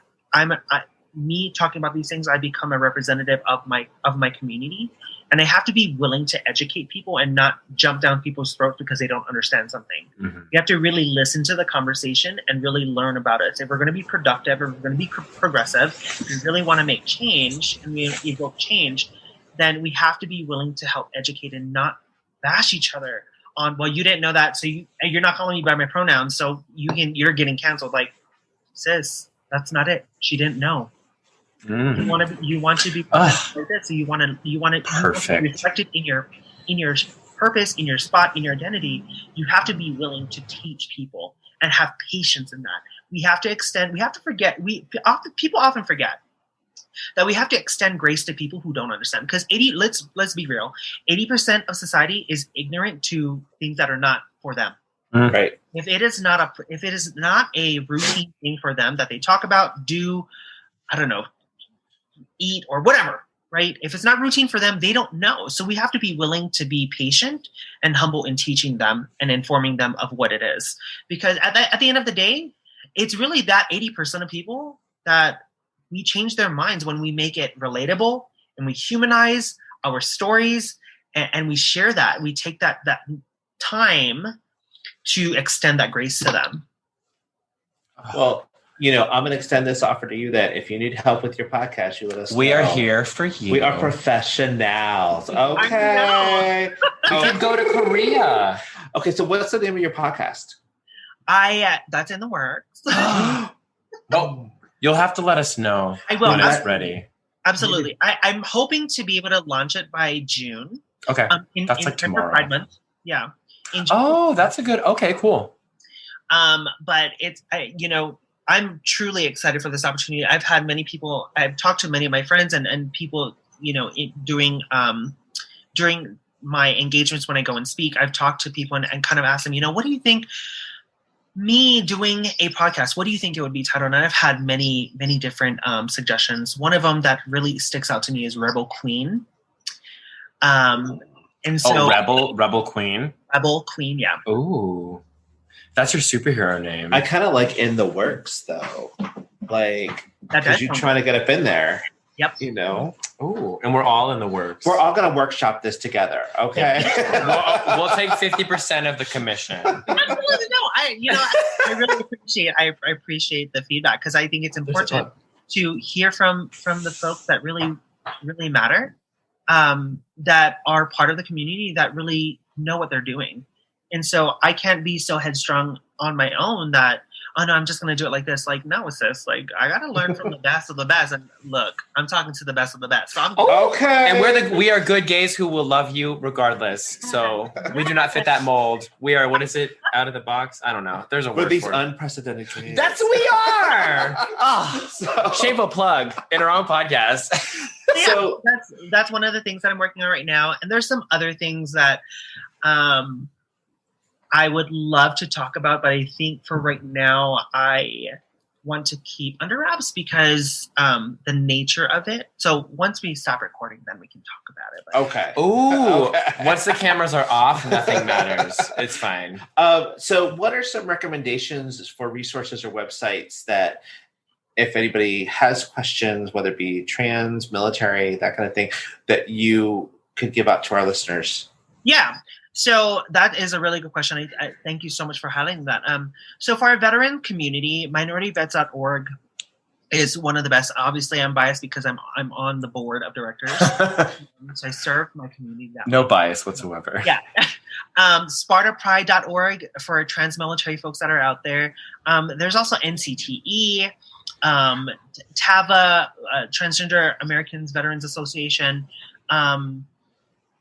Speaker 4: me talking about these things, I become a representative of my community. And I have to be willing to educate people and not jump down people's throats because they don't understand something.
Speaker 1: Mm-hmm.
Speaker 4: You have to really listen to the conversation and really learn about it. If we're going to be productive, if we're going to be progressive, if we really want to make change and we evoke change, then we have to be willing to help educate and not bash each other on, well, you didn't know that, so you're not calling me by my pronouns, so you're getting canceled. Like, sis, that's not it. She didn't know. You want to be like this. So you want to be reflected in your purpose, in your spot, in your identity. You have to be willing to teach people and have patience in that. People often forget that we have to extend grace to people who don't understand. Because let's be real, 80% of society is ignorant to things that are not for them.
Speaker 3: Right.
Speaker 4: If it is not a routine thing for them that they talk about, do, I don't know, eat or whatever, right? If it's not routine for them, they don't know. So we have to be willing to be patient and humble in teaching them and informing them of what it is. Because at the end of the day, it's really that 80% of people that we change their minds when we make it relatable and we humanize our stories and we share that. We take that time to extend that grace to them.
Speaker 3: Well, you know, I'm going to extend this offer to you that if you need help with your podcast, you let us know.
Speaker 1: We are here for you.
Speaker 3: We are professionals. Okay.
Speaker 1: You can go to Korea.
Speaker 3: Okay, so what's the name of your podcast?
Speaker 4: That's in the works.
Speaker 1: Oh, you'll have to let us know when it's ready.
Speaker 4: Absolutely. I'm hoping to be able to launch it by June.
Speaker 1: Okay. That's like tomorrow.
Speaker 4: Pride Month. Yeah.
Speaker 1: That's a good. Okay, cool.
Speaker 4: But it's, I'm truly excited for this opportunity. I've talked to many of my friends and people, during my engagements when I go and speak, I've talked to people and kind of asked them, what do you think me doing a podcast, what do you think it would be titled? And I've had many different suggestions. One of them that really sticks out to me is Rebel Queen. And so
Speaker 1: Rebel Queen.
Speaker 4: Rebel Queen, yeah.
Speaker 1: Ooh. That's your superhero name.
Speaker 3: I kind of like in the works though. Like, because you're trying to get up in there.
Speaker 4: Yep.
Speaker 3: You know?
Speaker 1: Ooh. And we're all in the works.
Speaker 3: We're all going to workshop this together. Okay.
Speaker 1: we'll take 50% of the commission.
Speaker 4: Absolutely. No, I really appreciate the feedback, because I think it's important to hear from the folks that really, really matter, that are part of the community, that really know what they're doing. And so I can't be so headstrong on my own that, oh no, I'm just going to do it like this. Like, no, sis, like, I got to learn from the best of the best. And look, I'm talking to the best of the best. So
Speaker 3: okay.
Speaker 1: And we are good gays who will love you regardless. So we do not fit that mold. We are, what is it? Out of the box? I don't know. There's a word
Speaker 3: for these
Speaker 1: for it.
Speaker 3: Unprecedented gays.
Speaker 1: That's who we are. Shameful plug in our own podcast.
Speaker 4: Yeah, so that's one of the things that I'm working on right now. And there's some other things that, I would love to talk about, but I think for right now, I want to keep under wraps because the nature of it. So once we stop recording, then we can talk about it. But.
Speaker 3: Okay.
Speaker 1: Ooh. Okay. Once the cameras are off, nothing matters. It's fine.
Speaker 3: So what are some recommendations for resources or websites that, if anybody has questions, whether it be trans, military, that kind of thing, that you could give out to our listeners?
Speaker 4: Yeah. So that is a really good question. I thank you so much for highlighting that. So for our veteran community, minorityvets.org is one of the best. Obviously, I'm biased because I'm on the board of directors. So I serve my community that
Speaker 1: No
Speaker 4: way.
Speaker 1: bias whatsoever.
Speaker 4: Yeah. SpartaPride.org for trans military folks that are out there. There's also NCTE, TAVA, Transgender Americans Veterans Association.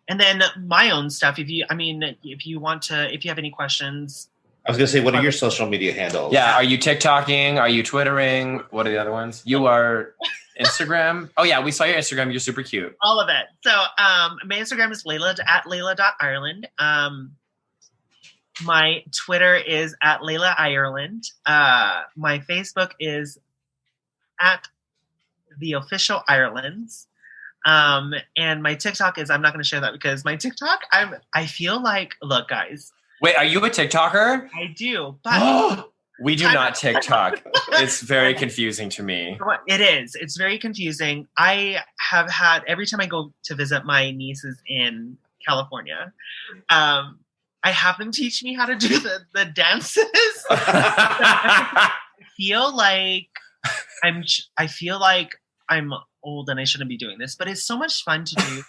Speaker 4: And then my own stuff. If you have any questions.
Speaker 3: I was going to say, what are your social media handles?
Speaker 1: Yeah. Are you TikToking? Are you Twittering? What are the other ones? You are Instagram. Oh yeah. We saw your Instagram. You're super cute.
Speaker 4: All of it. So, my Instagram is Laila at Laila.Ireland. My Twitter is at Laila Ireland. My Facebook is at the official Irelands. And my TikTok is, I'm not going to share that because my TikTok, I feel like, look guys.
Speaker 1: Wait, are you a TikToker?
Speaker 4: I do, but
Speaker 1: we do not TikTok. It's very confusing to me.
Speaker 4: It is. It's very confusing. I have had, every time I go to visit my nieces in California, I have them teach me how to do the dances. I feel like I'm old and I shouldn't be doing this, but it's so much fun to do.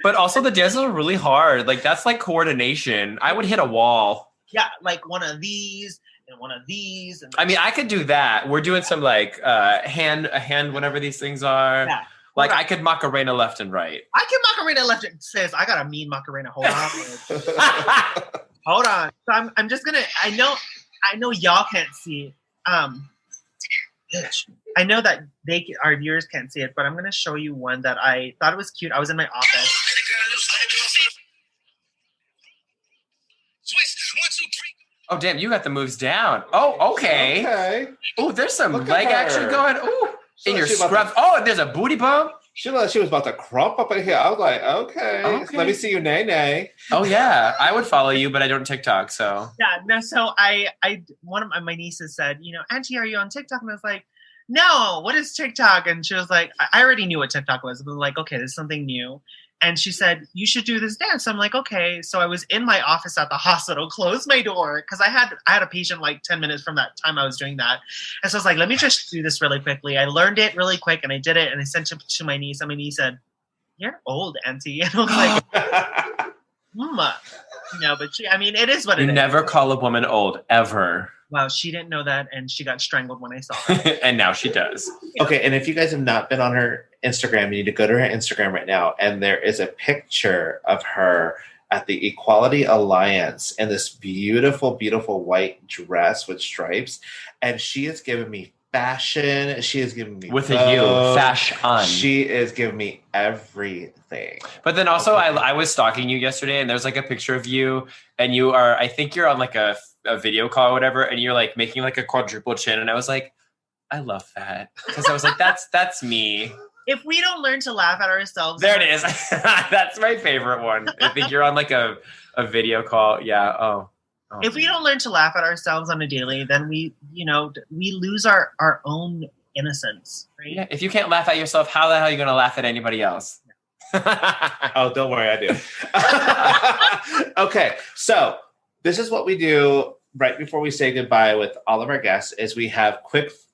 Speaker 1: But also the dances are really hard. Like that's like coordination. I would hit a wall.
Speaker 4: Yeah, like one of these and one of these. And
Speaker 1: I mean, I could do that. We're doing some like hand, whatever these things are. Yeah. Like I could Macarena left and right.
Speaker 4: I can Macarena left and says I got a mean Macarena. Hold on. Hold on. So I'm just gonna. I know y'all can't see it. I know that our viewers can't see it, but I'm going to show you one that I thought it was cute. I was in my office.
Speaker 1: Oh, damn, you got the moves down. Oh, okay. Oh, there's some leg action going. Oh, in your scrubs. Oh, there's a booty bump.
Speaker 3: She was about to crump up in here. I was like, okay. Let me see your nay.
Speaker 1: Oh, yeah. I would follow you, but I don't TikTok, so.
Speaker 4: Yeah, no, so one of my nieces said, Auntie, are you on TikTok? And I was like, no, what is TikTok? And she was like, I already knew what TikTok was. But like, okay, this is something new. And she said, you should do this dance. I'm like, okay. So I was in my office at the hospital, closed my door because I had a patient like 10 minutes from that time I was doing that. And so I was like, let me just do this really quickly. I learned it really quick and I did it and I sent it to my niece. And my niece said, you're old, Auntie. And I was like, but it is what it is.
Speaker 1: You never call a woman old, ever.
Speaker 4: Wow, she didn't know that, and she got strangled when I saw her.
Speaker 1: And now she does.
Speaker 3: Okay, and if you guys have not been on her Instagram, you need to go to her Instagram right now, and there is a picture of her at the Equality Alliance in this beautiful, beautiful white dress with stripes, and she has given me fashion. She is giving me
Speaker 1: with a U, fashion.
Speaker 3: She is giving me everything.
Speaker 1: But then also, I was stalking you yesterday, and there's like a picture of you, and you are, I think you're on like a video call or whatever, and you're like making like a quadruple chin, and I was like, I love that, because I was like, that's me.
Speaker 4: If we don't learn to laugh at ourselves,
Speaker 1: there it is. That's my favorite one. I think you're on like a video call. Yeah. Oh,
Speaker 4: if we don't learn to laugh at ourselves on a daily, then we lose our own innocence, right?
Speaker 1: Yeah. If you can't laugh at yourself, how the hell are you going to laugh at anybody else?
Speaker 3: Oh, don't worry, I do. Okay, so this is what we do right before we say goodbye with all of our guests. Is we have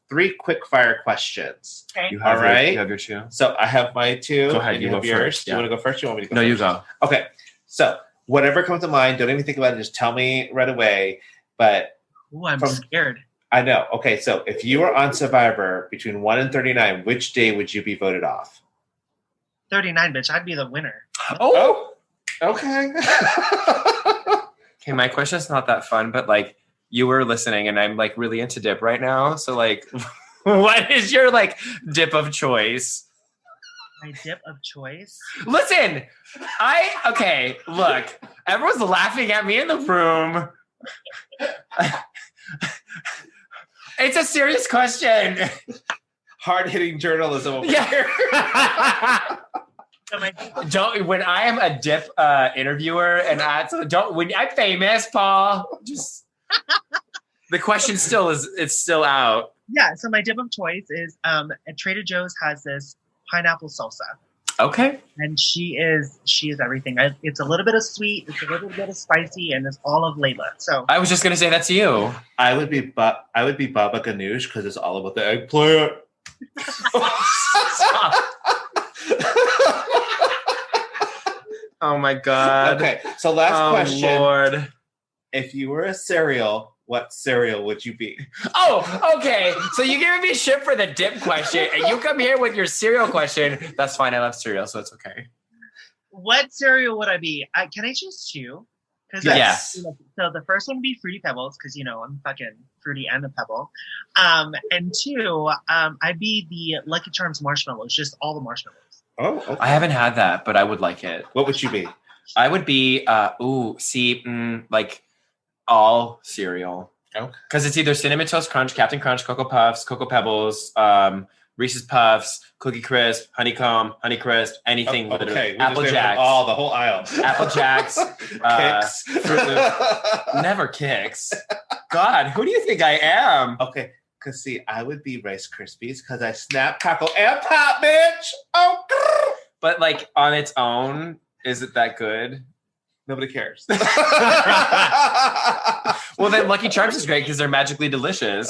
Speaker 3: 3 quick fire questions.
Speaker 4: Okay.
Speaker 1: You have
Speaker 3: all right.
Speaker 1: You have your 2.
Speaker 3: So I have my 2.
Speaker 1: Go ahead.
Speaker 3: You have yours.
Speaker 1: First.
Speaker 3: Do you want to go first? You want me to go?
Speaker 1: No,
Speaker 3: first?
Speaker 1: you go.
Speaker 3: Okay. So whatever comes to mind, don't even think about it. Just tell me right away. But
Speaker 4: I'm scared.
Speaker 3: I know. Okay. So if you were on Survivor between 1 and 39, which day would you be voted off?
Speaker 4: 39, bitch. I'd be the winner.
Speaker 3: Oh. Okay.
Speaker 1: Okay. My question is not that fun, but like you were listening, and I'm like really into dip right now. So like, what is your like dip of choice?
Speaker 4: My dip of choice?
Speaker 1: Listen, okay, look, everyone's laughing at me in the room. It's a serious question.
Speaker 3: Hard-hitting journalism over
Speaker 1: Yeah.
Speaker 3: here.
Speaker 1: When I am a dip interviewer, and when I'm famous, Paul, just the question it's still out.
Speaker 4: Yeah, so my dip of choice is at Trader Joe's has this pineapple salsa.
Speaker 1: Okay.
Speaker 4: And she is everything. It's a little bit of sweet, it's a little bit of spicy, and it's all of Laila. So
Speaker 1: I was just gonna say that's you.
Speaker 3: I would be Baba Ganoush because it's all about the eggplant.
Speaker 1: Oh my God.
Speaker 3: Okay, so last question.
Speaker 1: Lord.
Speaker 3: If you were a cereal, what cereal would you be?
Speaker 1: Oh, okay. So you giving me shit for the dip question, and you come here with your cereal question. That's fine. I love cereal, so it's okay.
Speaker 4: What cereal would I be? Can I choose 2?
Speaker 1: Yes.
Speaker 4: So the first one would be Fruity Pebbles, because I'm fucking fruity and a pebble. And 2, I'd be the Lucky Charms marshmallows, just all the marshmallows.
Speaker 3: Oh, okay.
Speaker 1: I haven't had that, but I would like it.
Speaker 3: What would you be?
Speaker 1: I would be, like all cereal.
Speaker 3: Okay.
Speaker 1: Because it's either Cinnamon Toast Crunch, Captain Crunch, Cocoa Puffs, Cocoa Pebbles, Reese's Puffs, Cookie Crisp, Honeycomb, Honey Crisp, anything.
Speaker 3: Okay.
Speaker 1: Apple Jacks.
Speaker 3: Oh, the whole aisle.
Speaker 1: Apple Jacks.
Speaker 3: Kicks.
Speaker 1: Fruit Loops. Never Kicks. God, who do you think I am?
Speaker 3: Okay. Because, see, I would be Rice Krispies because I snap, crackle, and pop, bitch. Oh, grrr.
Speaker 1: But, like, on its own, is it that good?
Speaker 3: Nobody cares.
Speaker 1: Well, then Lucky Charms is great because they're magically delicious.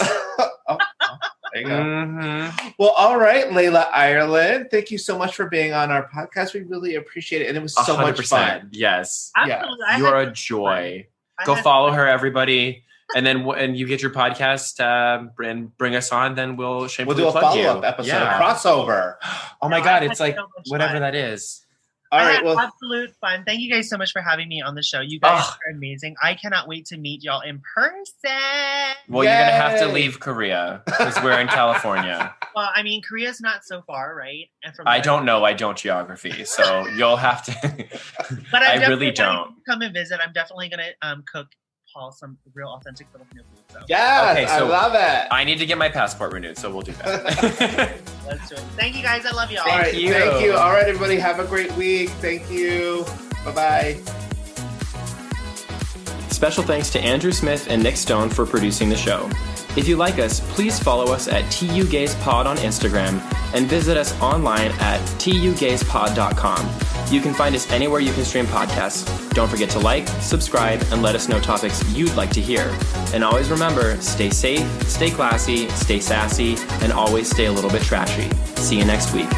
Speaker 3: Oh, there you go.
Speaker 1: Mm-hmm.
Speaker 3: Well, all right, Laila Ireland. Thank you so much for being on our podcast. We really appreciate it. And it was so
Speaker 1: 100%.
Speaker 3: Much fun.
Speaker 1: Yes.
Speaker 4: Absolutely.
Speaker 3: Yeah.
Speaker 1: You're a joy. Go follow her, everybody. And then when you get your podcast and bring us on, then we'll
Speaker 3: do a follow-up episode, a crossover.
Speaker 1: Oh my God, it's like
Speaker 4: so much
Speaker 1: whatever
Speaker 4: fun.
Speaker 1: that is.
Speaker 3: All
Speaker 4: I
Speaker 3: right,
Speaker 4: had
Speaker 3: well,
Speaker 4: absolute fun. Thank you guys so much for having me on the show. You guys are amazing. I cannot wait to meet y'all in person.
Speaker 1: Well, you're going to have to leave Korea because we're in California.
Speaker 4: Well, I mean, Korea's not so far, right? And from
Speaker 1: I don't know. I don't geography. So you'll have to.
Speaker 4: But
Speaker 1: I really don't.
Speaker 4: Come and visit. I'm definitely going to cook Paul some real authentic Filipino food. So.
Speaker 3: Yes,
Speaker 1: okay, so
Speaker 3: I love it.
Speaker 1: I need to get my passport renewed, so we'll do that.
Speaker 4: Let's do it. Thank you guys. I love y'all.
Speaker 1: Thank you.
Speaker 3: Thank you. All right, everybody. Have a great week. Thank you. Bye-bye.
Speaker 1: Special thanks to Andrew Smith and Nick Stone for producing the show. If you like us, please follow us at tugayspod on Instagram and visit us online at tugayspod.com. You can find us anywhere you can stream podcasts. Don't forget to like, subscribe, and let us know topics you'd like to hear. And always remember, stay safe, stay classy, stay sassy, and always stay a little bit trashy. See you next week.